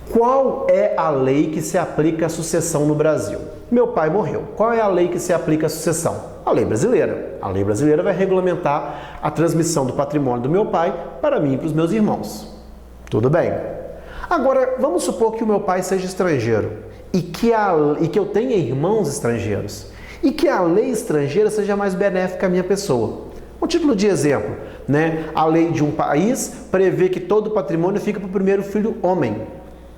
Qual é a lei que se aplica à sucessão no Brasil? Meu pai morreu. Qual é a lei que se aplica à sucessão? A lei brasileira. A lei brasileira vai regulamentar a transmissão do patrimônio do meu pai para mim e para os meus irmãos. Tudo bem. Agora, vamos supor que o meu pai seja estrangeiro e que eu tenha irmãos estrangeiros e que a lei estrangeira seja mais benéfica à minha pessoa. Um título de exemplo, né? A lei de um país prevê que todo o patrimônio fica para o primeiro filho homem.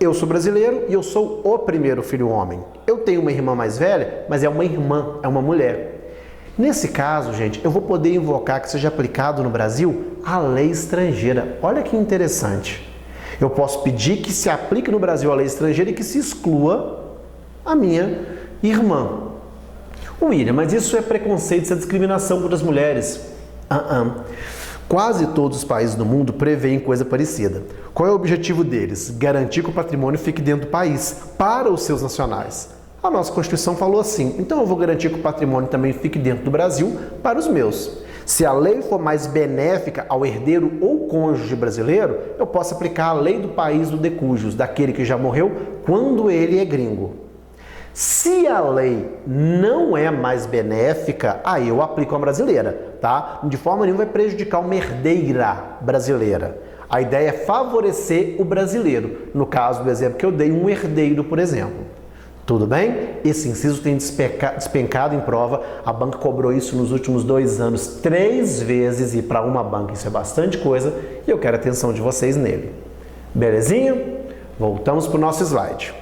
Eu sou brasileiro e eu sou o primeiro filho homem. Eu tenho uma irmã mais velha, mas é uma irmã, é uma mulher. Nesse caso, gente, eu vou poder invocar que seja aplicado no Brasil a lei estrangeira. Olha que interessante. Eu posso pedir que se aplique no Brasil a lei estrangeira e que se exclua a minha irmã. William, mas isso é preconceito, isso é discriminação contra as mulheres. Quase todos os países do mundo prevêem coisa parecida. Qual é o objetivo deles? Garantir que o patrimônio fique dentro do país, para os seus nacionais. A nossa Constituição falou assim, então eu vou garantir que o patrimônio também fique dentro do Brasil, para os meus. Se a lei for mais benéfica ao herdeiro ou cônjuge brasileiro, eu posso aplicar a lei do país do de cujus, daquele que já morreu, quando ele é gringo. Se a lei não é mais benéfica, aí eu aplico a brasileira, tá? De forma nenhuma vai prejudicar uma herdeira brasileira. A ideia é favorecer o brasileiro. No caso do exemplo que eu dei, um herdeiro, por exemplo. Tudo bem? Esse inciso tem despencado em prova. A banca cobrou isso nos últimos 2 anos 3 vezes e para uma banca isso é bastante coisa e eu quero a atenção de vocês nele. Belezinha? Voltamos para o nosso slide.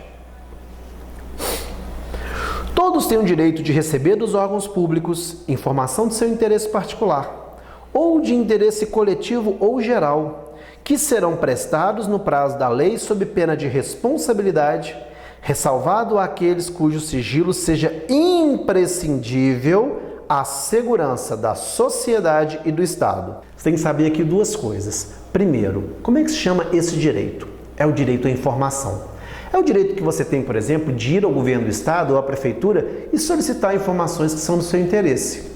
Todos têm o direito de receber dos órgãos públicos informação de seu interesse particular ou de interesse coletivo ou geral, que serão prestados no prazo da lei sob pena de responsabilidade, ressalvado aqueles cujo sigilo seja imprescindível à segurança da sociedade e do Estado. Você tem que saber aqui 2 coisas. Primeiro, como é que se chama esse direito? É o direito à informação. É o direito que você tem, por exemplo, de ir ao governo do Estado ou à prefeitura e solicitar informações que são do seu interesse.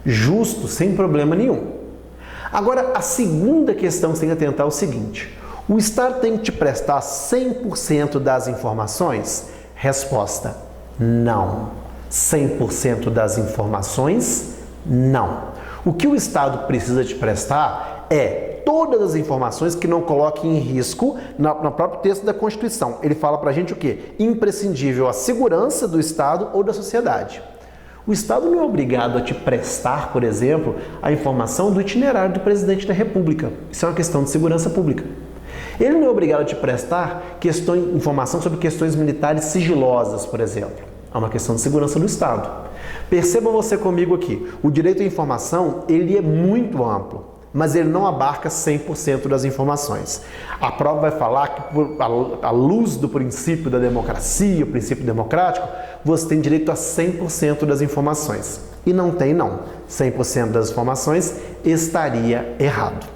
Justo, sem problema nenhum. Agora, a segunda questão que você tem que atentar é o seguinte: o Estado tem que te prestar 100% das informações? Resposta: não. 100% das informações? Não. O que o Estado precisa te prestar é todas as informações que não coloquem em risco no próprio texto da Constituição. Ele fala pra gente o quê? Imprescindível à segurança do Estado ou da sociedade. O Estado não é obrigado a te prestar, por exemplo, a informação do itinerário do presidente da República. Isso é uma questão de segurança pública. Ele não é obrigado a te prestar informação sobre questões militares sigilosas, por exemplo. É uma questão de segurança do Estado. Perceba você comigo aqui, o direito à informação, ele é muito amplo, mas ele não abarca 100% das informações. A prova vai falar que, à luz do princípio da democracia, o princípio democrático, você tem direito a 100% das informações. E não tem, não. 100% das informações estaria errado.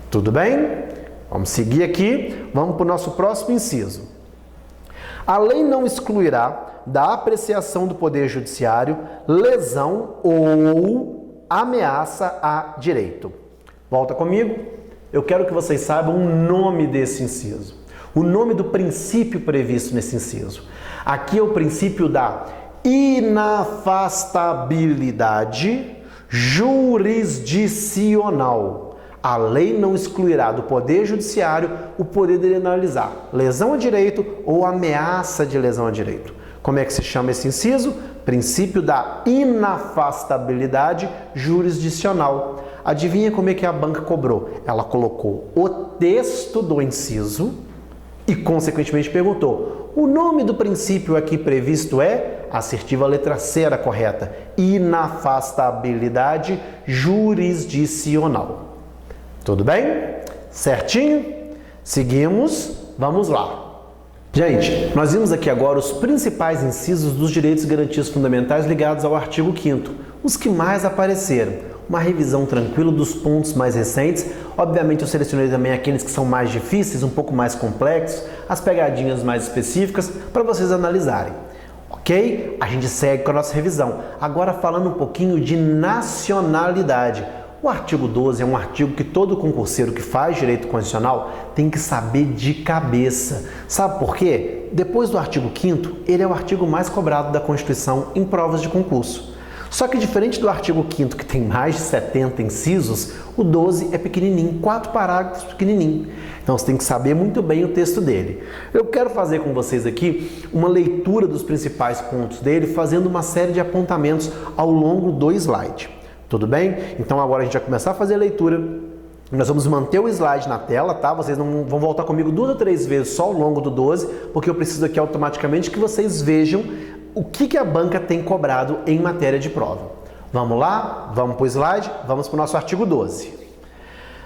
Tudo bem? Vamos seguir aqui, vamos para o nosso próximo inciso. A lei não excluirá da apreciação do Poder Judiciário lesão ou ameaça a direito. Volta comigo. Eu quero que vocês saibam o nome desse inciso. O nome do princípio previsto nesse inciso. Aqui é o princípio da inafastabilidade jurisdicional. A lei não excluirá do Poder Judiciário o poder de analisar lesão a direito ou ameaça de lesão a direito. Como é que se chama esse inciso? Princípio da inafastabilidade jurisdicional. Adivinha como é que a banca cobrou? Ela colocou o texto do inciso e, consequentemente, perguntou: o nome do princípio aqui previsto é? Assertiva, a letra C era correta. Inafastabilidade jurisdicional. Tudo bem? Certinho? Seguimos. Vamos lá. Gente, nós vimos aqui agora os principais incisos dos direitos e garantias fundamentais ligados ao artigo 5º, os que mais apareceram. Uma revisão tranquila dos pontos mais recentes. Obviamente eu selecionei também aqueles que são mais difíceis, um pouco mais complexos, as pegadinhas mais específicas para vocês analisarem. Ok? A gente segue com a nossa revisão. Agora falando um pouquinho de nacionalidade. O artigo 12 é um artigo que todo concurseiro que faz direito constitucional tem que saber de cabeça. Sabe por quê? Depois do artigo 5º, ele é o artigo mais cobrado da Constituição em provas de concurso. Só que diferente do artigo 5º, que tem mais de 70 incisos, o 12 é pequenininho, 4 parágrafos pequenininho. Então você tem que saber muito bem o texto dele. Eu quero fazer com vocês aqui uma leitura dos principais pontos dele, fazendo uma série de apontamentos ao longo do slide. Tudo bem? Então agora a gente vai começar a fazer a leitura. Nós vamos manter o slide na tela, tá? Vocês não vão voltar comigo 2 ou 3 vezes só ao longo do 12, porque eu preciso aqui automaticamente que vocês vejam o que a banca tem cobrado em matéria de prova. Vamos lá? Vamos para o slide? Vamos para o nosso artigo 12.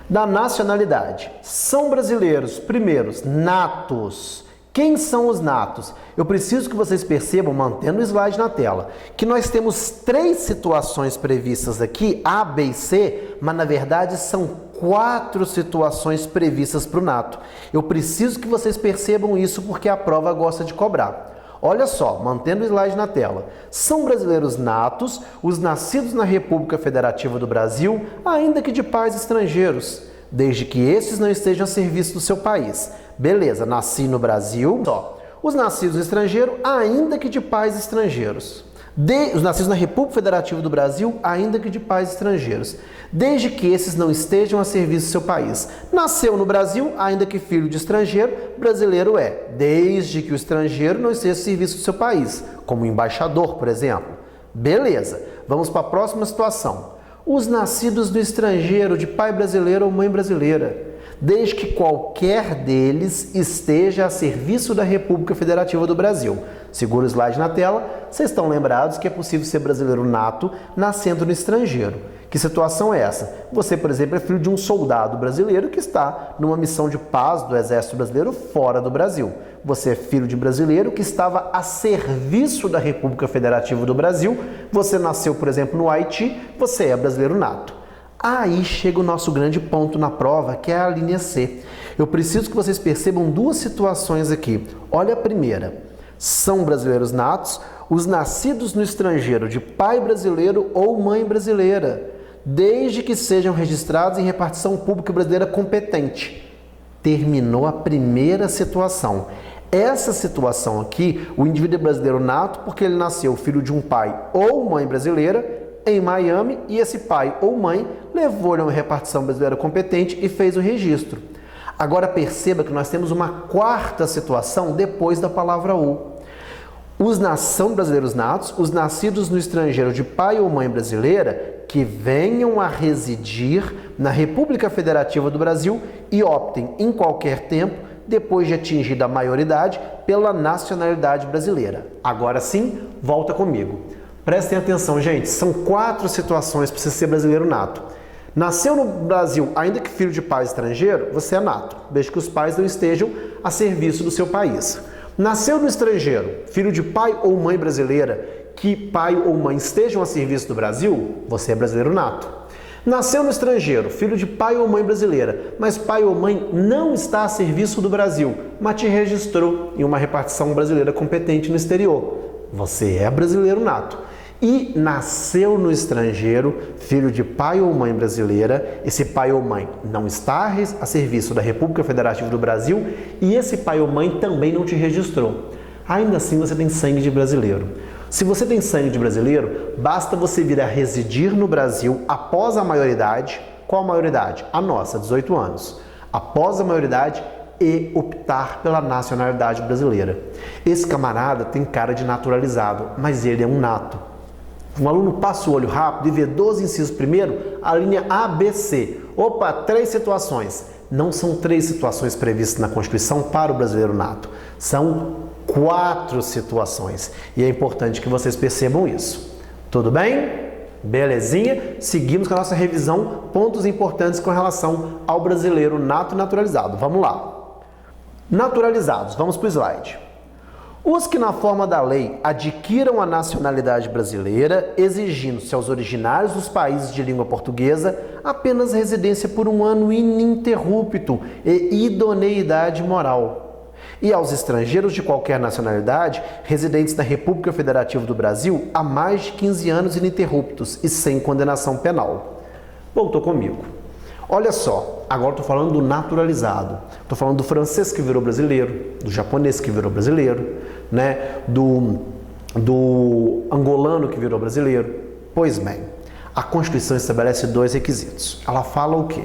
Da nacionalidade. São brasileiros, primeiros, natos. Quem são os natos? Eu preciso que vocês percebam, mantendo o slide na tela, que nós temos 3 situações previstas aqui, A, B e C, mas na verdade são 4 situações previstas para o nato. Eu preciso que vocês percebam isso porque a prova gosta de cobrar. Olha só, mantendo o slide na tela. São brasileiros natos os nascidos na República Federativa do Brasil, ainda que de pais estrangeiros, desde que esses não estejam a serviço do seu país. Beleza, nasci no Brasil. Só. Os nascidos no estrangeiro, ainda que de pais estrangeiros. Os nascidos na República Federativa do Brasil, ainda que de pais estrangeiros. Desde que esses não estejam a serviço do seu país. Nasceu no Brasil, ainda que filho de estrangeiro, brasileiro é. Desde que o estrangeiro não esteja a serviço do seu país. Como embaixador, por exemplo. Beleza, vamos para a próxima situação. Os nascidos do estrangeiro, de pai brasileiro ou mãe brasileira, desde que qualquer deles esteja a serviço da República Federativa do Brasil. Segura o slide na tela, vocês estão lembrados que é possível ser brasileiro nato nascendo no estrangeiro. Que situação é essa? Você, por exemplo, é filho de um soldado brasileiro que está numa missão de paz do Exército Brasileiro fora do Brasil. Você é filho de brasileiro que estava a serviço da República Federativa do Brasil. Você nasceu, por exemplo, no Haiti, você é brasileiro nato. Aí chega o nosso grande ponto na prova, que é a linha C. Eu preciso que vocês percebam 2 situações aqui. Olha a primeira. São brasileiros natos os nascidos no estrangeiro de pai brasileiro ou mãe brasileira, desde que sejam registrados em repartição pública brasileira competente. Terminou a primeira situação. Essa situação aqui, o indivíduo é brasileiro nato porque ele nasceu filho de um pai ou mãe brasileira em Miami e esse pai ou mãe levou-lhe a uma repartição brasileira competente e fez o registro. Agora perceba que nós temos uma 4ª situação depois da palavra ou. São brasileiros natos, os nascidos no estrangeiro de pai ou mãe brasileira que venham a residir na República Federativa do Brasil e optem em qualquer tempo depois de atingida a maioridade, pela nacionalidade brasileira. Agora sim, volta comigo. Prestem atenção, gente, são 4 situações para você ser brasileiro nato. Nasceu no Brasil, ainda que filho de pai estrangeiro, você é nato, desde que os pais não estejam a serviço do seu país. Nasceu no estrangeiro, filho de pai ou mãe brasileira, que pai ou mãe estejam a serviço do Brasil, você é brasileiro nato. Nasceu no estrangeiro, filho de pai ou mãe brasileira, mas pai ou mãe não está a serviço do Brasil, mas te registrou em uma repartição brasileira competente no exterior. Você é brasileiro nato. E nasceu no estrangeiro, filho de pai ou mãe brasileira, esse pai ou mãe não está a serviço da República Federativa do Brasil e esse pai ou mãe também não te registrou. Ainda assim você tem sangue de brasileiro. Se você tem sangue de brasileiro, basta você vir a residir no Brasil após a maioridade. Qual a maioridade? A nossa, 18 anos. Após a maioridade e optar pela nacionalidade brasileira. Esse camarada tem cara de naturalizado, mas ele é um nato. Um aluno passa o olho rápido e vê 12 incisos primeiro, a linha ABC. Opa, 3 situações. Não são 3 situações previstas na Constituição para o brasileiro nato. São 4 situações. E é importante que vocês percebam isso. Tudo bem? Belezinha? Seguimos com a nossa revisão, pontos importantes com relação ao brasileiro nato e naturalizado. Vamos lá. Naturalizados, vamos para o slide. Os que na forma da lei adquiram a nacionalidade brasileira, exigindo-se aos originários dos países de língua portuguesa apenas residência por um ano ininterrupto e idoneidade moral. E aos estrangeiros de qualquer nacionalidade, residentes na República Federativa do Brasil há mais de 15 anos ininterruptos e sem condenação penal. Voltou comigo. Olha só, agora estou falando do naturalizado. Estou falando do francês que virou brasileiro, do japonês que virou brasileiro, né? do angolano que virou brasileiro. Pois bem, a Constituição estabelece 2 requisitos. Ela fala o quê?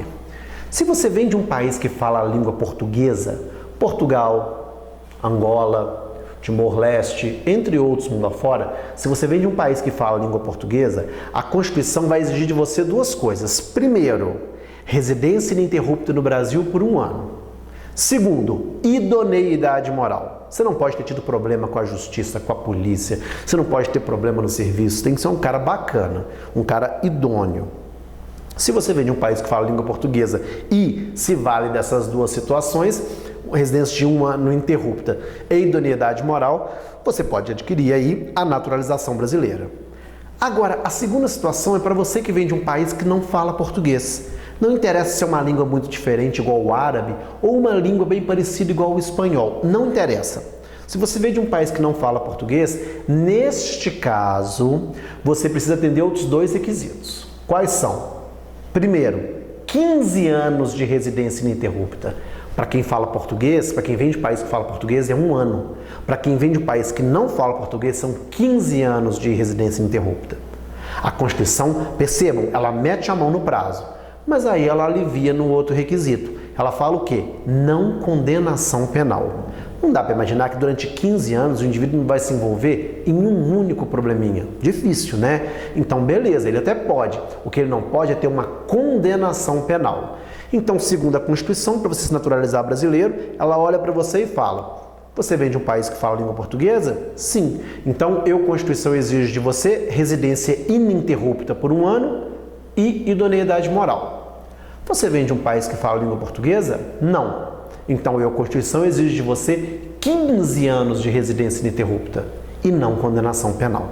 Se você vem de um país que fala a língua portuguesa, Portugal, Angola, Timor-Leste, entre outros mundo afora, se você vem de um país que fala a língua portuguesa, a Constituição vai exigir de você 2 coisas. Primeiro, residência ininterrupta no Brasil por 1 ano. Segundo, idoneidade moral. Você não pode ter tido problema com a justiça, com a polícia, você não pode ter problema no serviço, tem que ser um cara bacana, um cara idôneo. Se você vem de um país que fala a língua portuguesa e se vale dessas 2 situações, residência de 1 ano ininterrupta e idoneidade moral, você pode adquirir aí a naturalização brasileira. Agora, a segunda situação é para você que vem de um país que não fala português. Não interessa se é uma língua muito diferente, igual o árabe, ou uma língua bem parecida, igual o espanhol. Não interessa. Se você vem de um país que não fala português, neste caso, você precisa atender outros 2 requisitos. Quais são? Primeiro, 15 anos de residência ininterrupta. Para quem fala português, para quem vem de país que fala português, é 1 ano. Para quem vem de um país que não fala português, são 15 anos de residência ininterrupta. A Constituição, percebam, ela mete a mão no prazo. Mas aí ela alivia no outro requisito. Ela fala o quê? Não condenação penal. Não dá para imaginar que durante 15 anos o indivíduo não vai se envolver em um único probleminha. Difícil, né? Então, beleza, ele até pode. O que ele não pode é ter uma condenação penal. Então, segundo a Constituição, para você se naturalizar brasileiro, ela olha para você e fala: você vem de um país que fala língua portuguesa? Sim. Então, Constituição, exijo de você residência ininterrupta por 1 ano e idoneidade moral. Você vem de um país que fala língua portuguesa? Não. Então, a Constituição exige de você 15 anos de residência ininterrupta e não condenação penal.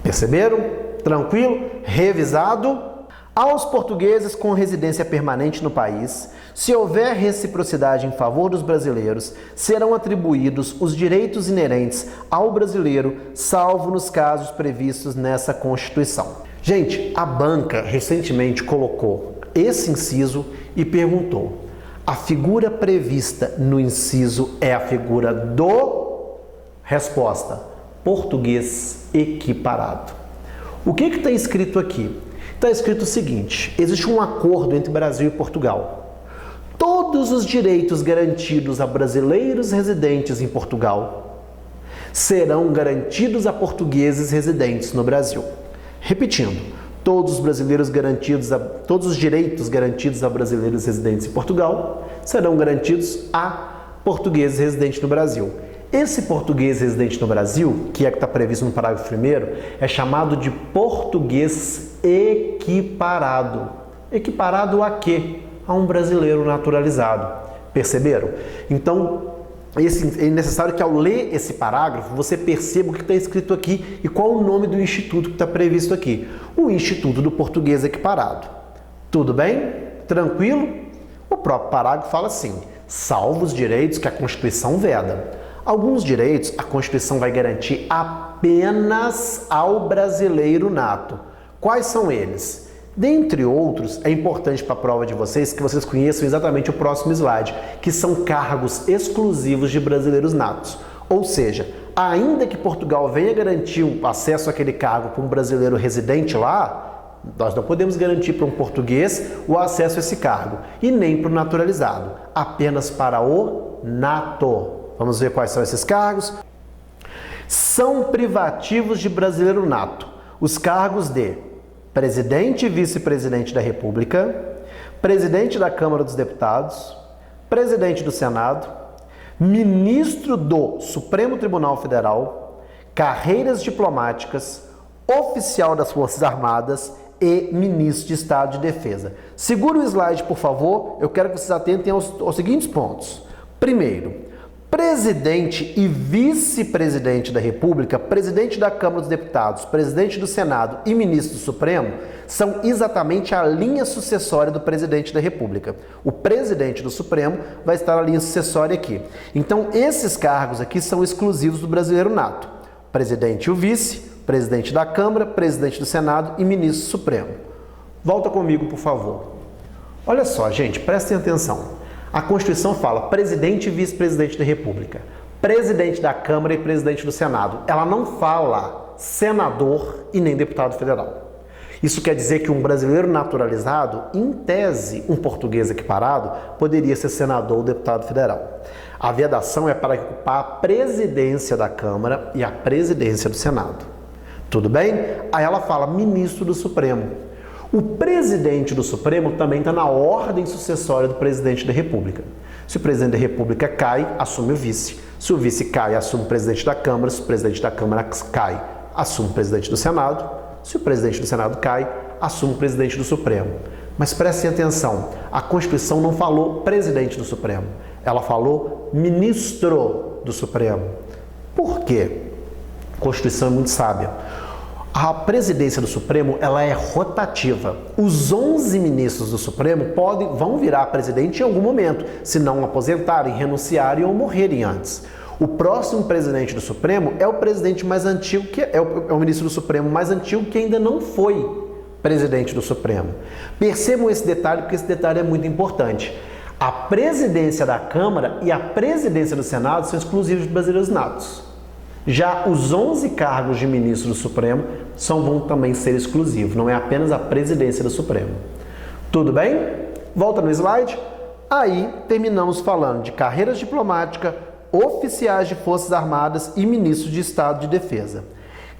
Perceberam? Tranquilo? Revisado? Aos portugueses com residência permanente no país, se houver reciprocidade em favor dos brasileiros, serão atribuídos os direitos inerentes ao brasileiro, salvo nos casos previstos nessa Constituição. Gente, a banca recentemente colocou esse inciso e perguntou: a figura prevista no inciso é a figura do... Resposta: português equiparado. O que está escrito aqui? Está escrito o seguinte: existe um acordo entre Brasil e Portugal. Todos os direitos garantidos a brasileiros residentes em Portugal serão garantidos a portugueses residentes no Brasil. Repetindo, todos os direitos garantidos a brasileiros residentes em Portugal serão garantidos a portugueses residentes no Brasil. Esse português residente no Brasil, que está previsto no parágrafo 1º, é chamado de português equiparado. Equiparado a quê? A um brasileiro naturalizado. Perceberam? Então, é necessário que ao ler esse parágrafo, você perceba o que está escrito aqui e qual o nome do instituto que está previsto aqui. O Instituto do Português Equiparado. Tudo bem? Tranquilo? O próprio parágrafo fala assim: salvo os direitos que a Constituição veda. Alguns direitos a Constituição vai garantir apenas ao brasileiro nato. Quais são eles? Dentre outros, é importante para a prova de vocês que vocês conheçam exatamente o próximo slide, que são cargos exclusivos de brasileiros natos. Ou seja, ainda que Portugal venha garantir o acesso àquele cargo para um brasileiro residente lá, nós não podemos garantir para um português o acesso a esse cargo, e nem para o naturalizado, apenas para o nato. Vamos ver quais são esses cargos. São privativos de brasileiro nato os cargos de presidente e vice-presidente da República, presidente da Câmara dos Deputados, presidente do Senado, ministro do Supremo Tribunal Federal, carreiras diplomáticas, oficial das Forças Armadas e ministro de Estado de Defesa. Segura o slide, por favor, eu quero que vocês atentem aos seguintes pontos. Primeiro, presidente e vice-presidente da República, presidente da Câmara dos Deputados, presidente do Senado e ministro do Supremo são exatamente a linha sucessória do presidente da República. O presidente do Supremo vai estar na linha sucessória aqui. Então, esses cargos aqui são exclusivos do brasileiro nato. Presidente e o vice, presidente da Câmara, presidente do Senado e ministro do Supremo. Volta comigo, por favor. Olha só, gente, prestem atenção. A Constituição fala presidente e vice-presidente da República, presidente da Câmara e presidente do Senado. Ela não fala senador e nem deputado federal. Isso quer dizer que um brasileiro naturalizado, em tese, um português equiparado, poderia ser senador ou deputado federal. A vedação é para ocupar a presidência da Câmara e a presidência do Senado. Tudo bem? Aí ela fala ministro do Supremo. O presidente do Supremo também está na ordem sucessória do presidente da República. Se o presidente da República cai, assume o vice. Se o vice cai, assume o presidente da Câmara. Se o presidente da Câmara cai, assume o presidente do Senado. Se o presidente do Senado cai, assume o presidente do Supremo. Mas prestem atenção, a Constituição não falou presidente do Supremo, ela falou ministro do Supremo. Por quê? A Constituição é muito sábia. A presidência do Supremo, ela é rotativa. Os 11 ministros do Supremo vão virar presidente em algum momento, se não aposentarem, renunciarem ou morrerem antes. O próximo presidente do Supremo é o presidente mais antigo, que é o ministro do Supremo mais antigo que ainda não foi presidente do Supremo. Percebam esse detalhe, porque esse detalhe é muito importante. A presidência da Câmara e a presidência do Senado são exclusivos de brasileiros natos. Já os 11 cargos de ministro do Supremo vão também ser exclusivos, não é apenas a presidência do Supremo. Tudo bem? Volta no slide. Aí terminamos falando de carreiras diplomáticas, oficiais de Forças Armadas e ministro de Estado de Defesa.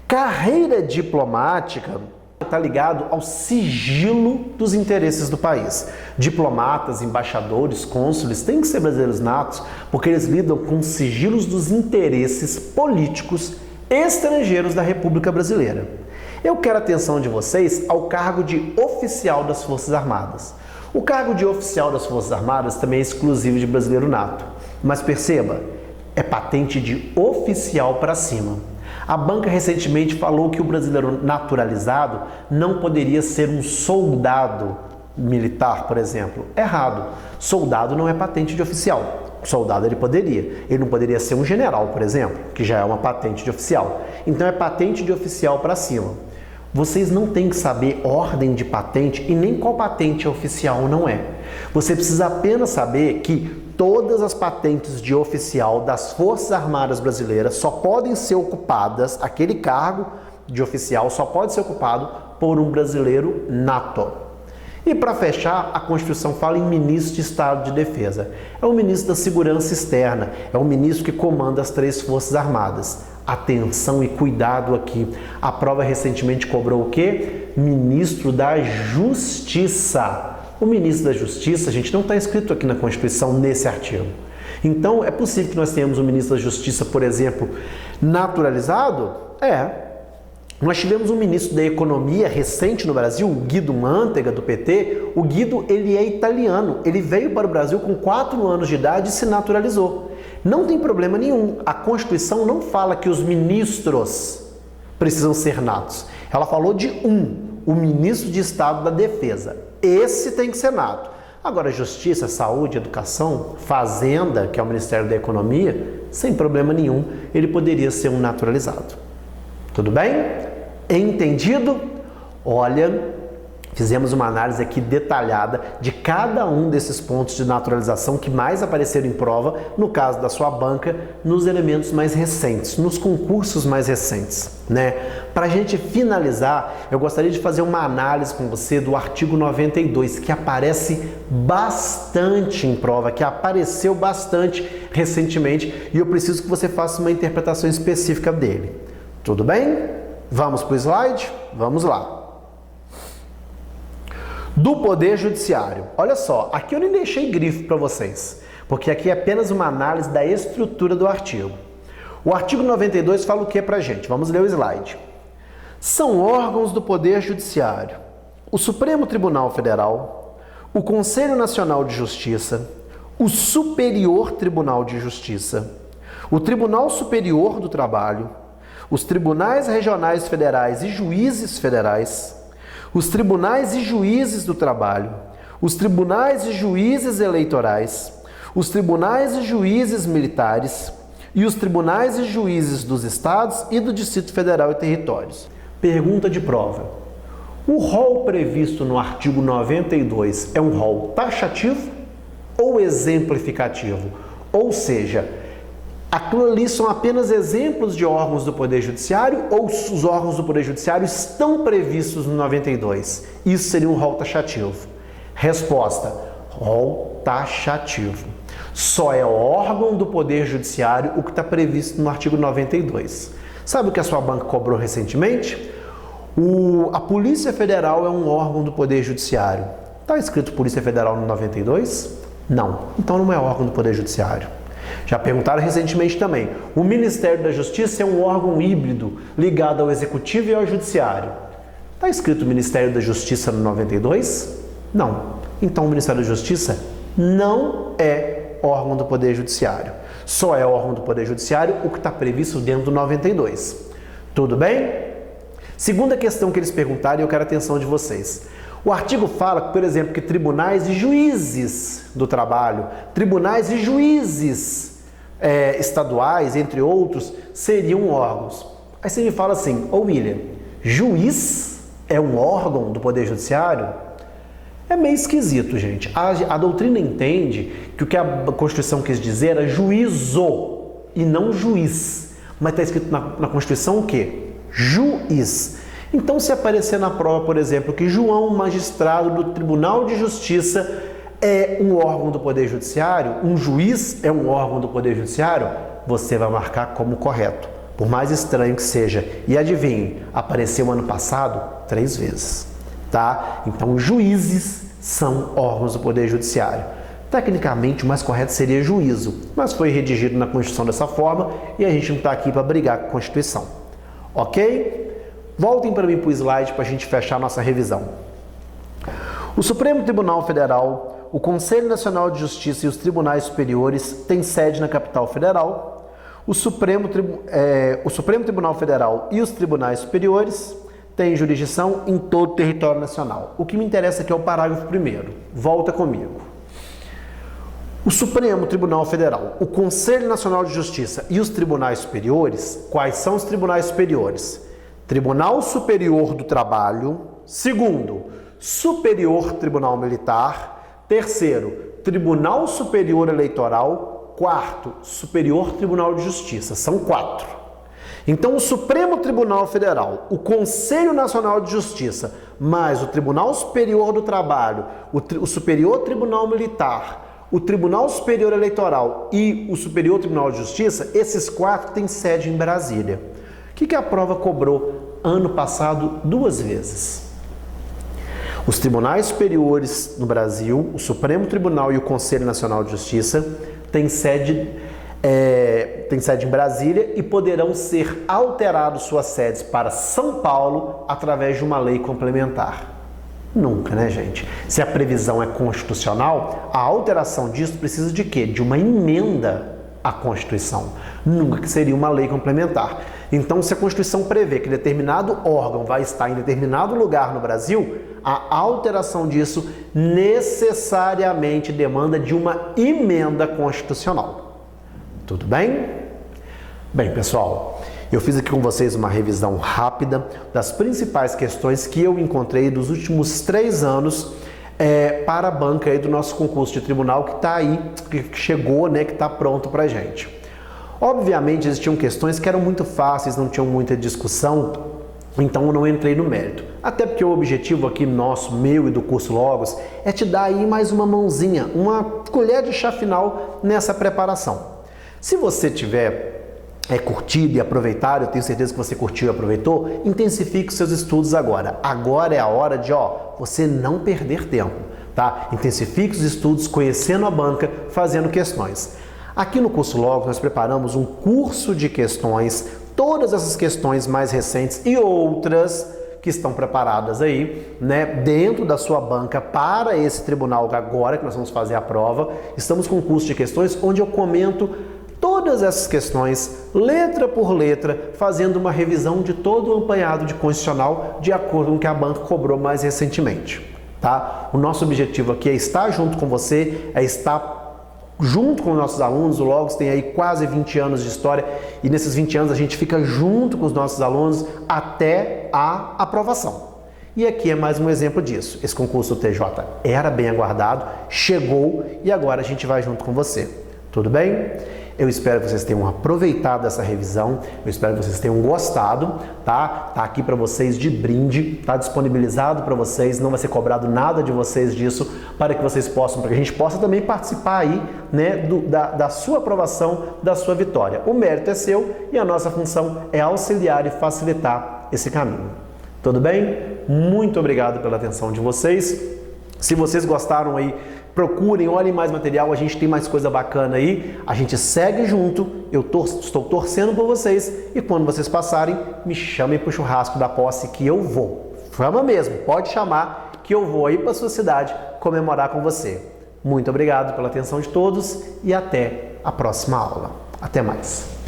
Carreira diplomática está ligado ao sigilo dos interesses do país. Diplomatas, embaixadores, cônsules têm que ser brasileiros natos porque eles lidam com sigilos dos interesses políticos estrangeiros da República Brasileira. Eu quero a atenção de vocês ao cargo de oficial das Forças Armadas. O cargo de oficial das Forças Armadas também é exclusivo de brasileiro nato. Mas perceba, é patente de oficial para cima. A banca recentemente falou que o brasileiro naturalizado não poderia ser um soldado militar, por exemplo. Errado. Soldado não é patente de oficial. Soldado ele poderia. Ele não poderia ser um general, por exemplo, que já é uma patente de oficial. Então é patente de oficial para cima. Vocês não têm que saber ordem de patente e nem qual patente é oficial ou não é. Você precisa apenas saber que todas as patentes de oficial das Forças Armadas Brasileiras só podem ser ocupadas, aquele cargo de oficial só pode ser ocupado por um brasileiro nato. E para fechar, a Constituição fala em ministro de Estado de Defesa. É o ministro da Segurança Externa, é o ministro que comanda as 3 Forças Armadas. Atenção e cuidado aqui. A prova recentemente cobrou o quê? Ministro da Justiça. O ministro da Justiça, gente, não está escrito aqui na Constituição nesse artigo. Então, é possível que nós tenhamos um ministro da Justiça, por exemplo, naturalizado? Nós tivemos um ministro da Economia recente no Brasil, o Guido Mantega, do PT. O Guido, ele é italiano. Ele veio para o Brasil com 4 anos de idade e se naturalizou. Não tem problema nenhum. A Constituição não fala que os ministros precisam ser natos. Ela falou de o ministro de Estado da Defesa. Esse tem que ser nato. Agora, Justiça, Saúde, Educação, Fazenda, que é o Ministério da Economia, sem problema nenhum, ele poderia ser um naturalizado. Tudo bem? Entendido? Olha, fizemos uma análise aqui detalhada de cada um desses pontos de naturalização que mais apareceram em prova, no caso da sua banca, nos elementos mais recentes, nos concursos mais recentes, né? Para a gente finalizar, eu gostaria de fazer uma análise com você do artigo 92, que aparece bastante em prova, que apareceu bastante recentemente, e eu preciso que você faça uma interpretação específica dele. Tudo bem? Vamos para o slide? Vamos lá. Do Poder Judiciário. Olha só, aqui eu nem deixei grifo para vocês, porque aqui é apenas uma análise da estrutura do artigo. O artigo 92 fala o que pra gente? Vamos ler o slide. São órgãos do Poder Judiciário o Supremo Tribunal Federal, o Conselho Nacional de Justiça, o Superior Tribunal de Justiça, o Tribunal Superior do Trabalho, os Tribunais Regionais Federais e Juízes Federais, os Tribunais e Juízes do Trabalho, os Tribunais e Juízes Eleitorais, os Tribunais e Juízes Militares e os Tribunais e Juízes dos Estados e do Distrito Federal e Territórios. Pergunta de prova. O rol previsto no artigo 92 é um rol taxativo ou exemplificativo? Ou seja, aquilo ali são apenas exemplos de órgãos do Poder Judiciário ou os órgãos do Poder Judiciário estão previstos no 92? Isso seria um rol taxativo. Resposta: rol taxativo. Só é órgão do Poder Judiciário o que está previsto no artigo 92. Sabe o que a sua banca cobrou recentemente? A Polícia Federal é um órgão do Poder Judiciário. Está escrito Polícia Federal no 92? Não. Então não é órgão do Poder Judiciário. Já perguntaram recentemente também. O Ministério da Justiça é um órgão híbrido ligado ao Executivo e ao Judiciário. Está escrito Ministério da Justiça no 92? Não. Então o Ministério da Justiça não é órgão do Poder Judiciário. Só é órgão do Poder Judiciário o que está previsto dentro do 92. Tudo bem? Segunda questão que eles perguntaram e eu quero a atenção de vocês. O artigo fala, por exemplo, que tribunais e juízes do trabalho, tribunais e juízes estaduais, entre outros, seriam órgãos. Aí você me fala assim, William, juiz é um órgão do Poder Judiciário? É meio esquisito, gente. A doutrina entende que o que a Constituição quis dizer era juízo e não juiz. Mas está escrito na Constituição o quê? Juiz. Então, se aparecer na prova, por exemplo, que João, magistrado do Tribunal de Justiça, é um órgão do Poder Judiciário, um juiz é um órgão do Poder Judiciário, você vai marcar como correto, por mais estranho que seja. E adivinhe, apareceu ano passado 3 vezes, tá? Então, juízes são órgãos do Poder Judiciário. Tecnicamente, o mais correto seria juízo, mas foi redigido na Constituição dessa forma e a gente não está aqui para brigar com a Constituição. Ok? Voltem para mim para o slide para a gente fechar a nossa revisão. O Supremo Tribunal Federal, o Conselho Nacional de Justiça e os Tribunais Superiores têm sede na capital federal. O Supremo Tribunal Federal e os Tribunais Superiores têm jurisdição em todo o território nacional. O que me interessa aqui é o parágrafo 1º. Volta comigo. O Supremo Tribunal Federal, o Conselho Nacional de Justiça e os Tribunais Superiores, quais são os Tribunais Superiores? Tribunal Superior do Trabalho, segundo, Superior Tribunal Militar, terceiro, Tribunal Superior Eleitoral, quarto, Superior Tribunal de Justiça. São 4. Então, o Supremo Tribunal Federal, o Conselho Nacional de Justiça, mais o Tribunal Superior do Trabalho, o Superior Tribunal Militar, o Tribunal Superior Eleitoral e o Superior Tribunal de Justiça, esses 4 têm sede em Brasília. O que a prova cobrou ano passado 2 vezes? Os tribunais superiores no Brasil, o Supremo Tribunal e o Conselho Nacional de Justiça, tem sede em Brasília e poderão ser alterados suas sedes para São Paulo através de uma lei complementar. Nunca, né, gente? Se a previsão é constitucional, a alteração disso precisa de quê? De uma emenda à Constituição. Nunca que seria uma lei complementar. Então, se a Constituição prevê que determinado órgão vai estar em determinado lugar no Brasil, a alteração disso necessariamente demanda de uma emenda constitucional. Tudo bem? Bem, pessoal, eu fiz aqui com vocês uma revisão rápida das principais questões que eu encontrei dos últimos 3 anos para a banca aí do nosso concurso de tribunal que está aí, que chegou, né, que está pronto para a gente. Obviamente existiam questões que eram muito fáceis, não tinham muita discussão, então eu não entrei no mérito. Até porque o objetivo aqui nosso, meu e do curso Logos, é te dar aí mais uma mãozinha, uma colher de chá final nessa preparação. Se você tiver curtido e aproveitado, eu tenho certeza que você curtiu e aproveitou, intensifique os seus estudos agora. Agora é a hora de você não perder tempo, tá? Intensifique os estudos conhecendo a banca, fazendo questões. Aqui no curso Logos nós preparamos um curso de questões, todas essas questões mais recentes e outras que estão preparadas aí, né, dentro da sua banca para esse tribunal agora que nós vamos fazer a prova. Estamos com um curso de questões onde eu comento todas essas questões, letra por letra, fazendo uma revisão de todo o apanhado de constitucional de acordo com o que a banca cobrou mais recentemente, tá? O nosso objetivo aqui é estar junto com você, é estar junto com os nossos alunos. O Logos tem aí quase 20 anos de história e nesses 20 anos a gente fica junto com os nossos alunos até a aprovação. E aqui é mais um exemplo disso. Esse concurso do TJ era bem aguardado, chegou e agora a gente vai junto com você. Tudo bem? Eu espero que vocês tenham aproveitado essa revisão, eu espero que vocês tenham gostado, tá? Tá aqui para vocês de brinde, tá disponibilizado para vocês, não vai ser cobrado nada de vocês disso, para que vocês possam, para que a gente possa também participar aí, né, da sua aprovação, da sua vitória. O mérito é seu e a nossa função é auxiliar e facilitar esse caminho. Tudo bem? Muito obrigado pela atenção de vocês. Se vocês gostaram aí, procurem, olhem mais material, a gente tem mais coisa bacana aí, a gente segue junto, eu estou torcendo por vocês e quando vocês passarem, me chamem para o churrasco da posse que eu vou. Chama mesmo, pode chamar que eu vou aí para a sua cidade comemorar com você. Muito obrigado pela atenção de todos e até a próxima aula. Até mais.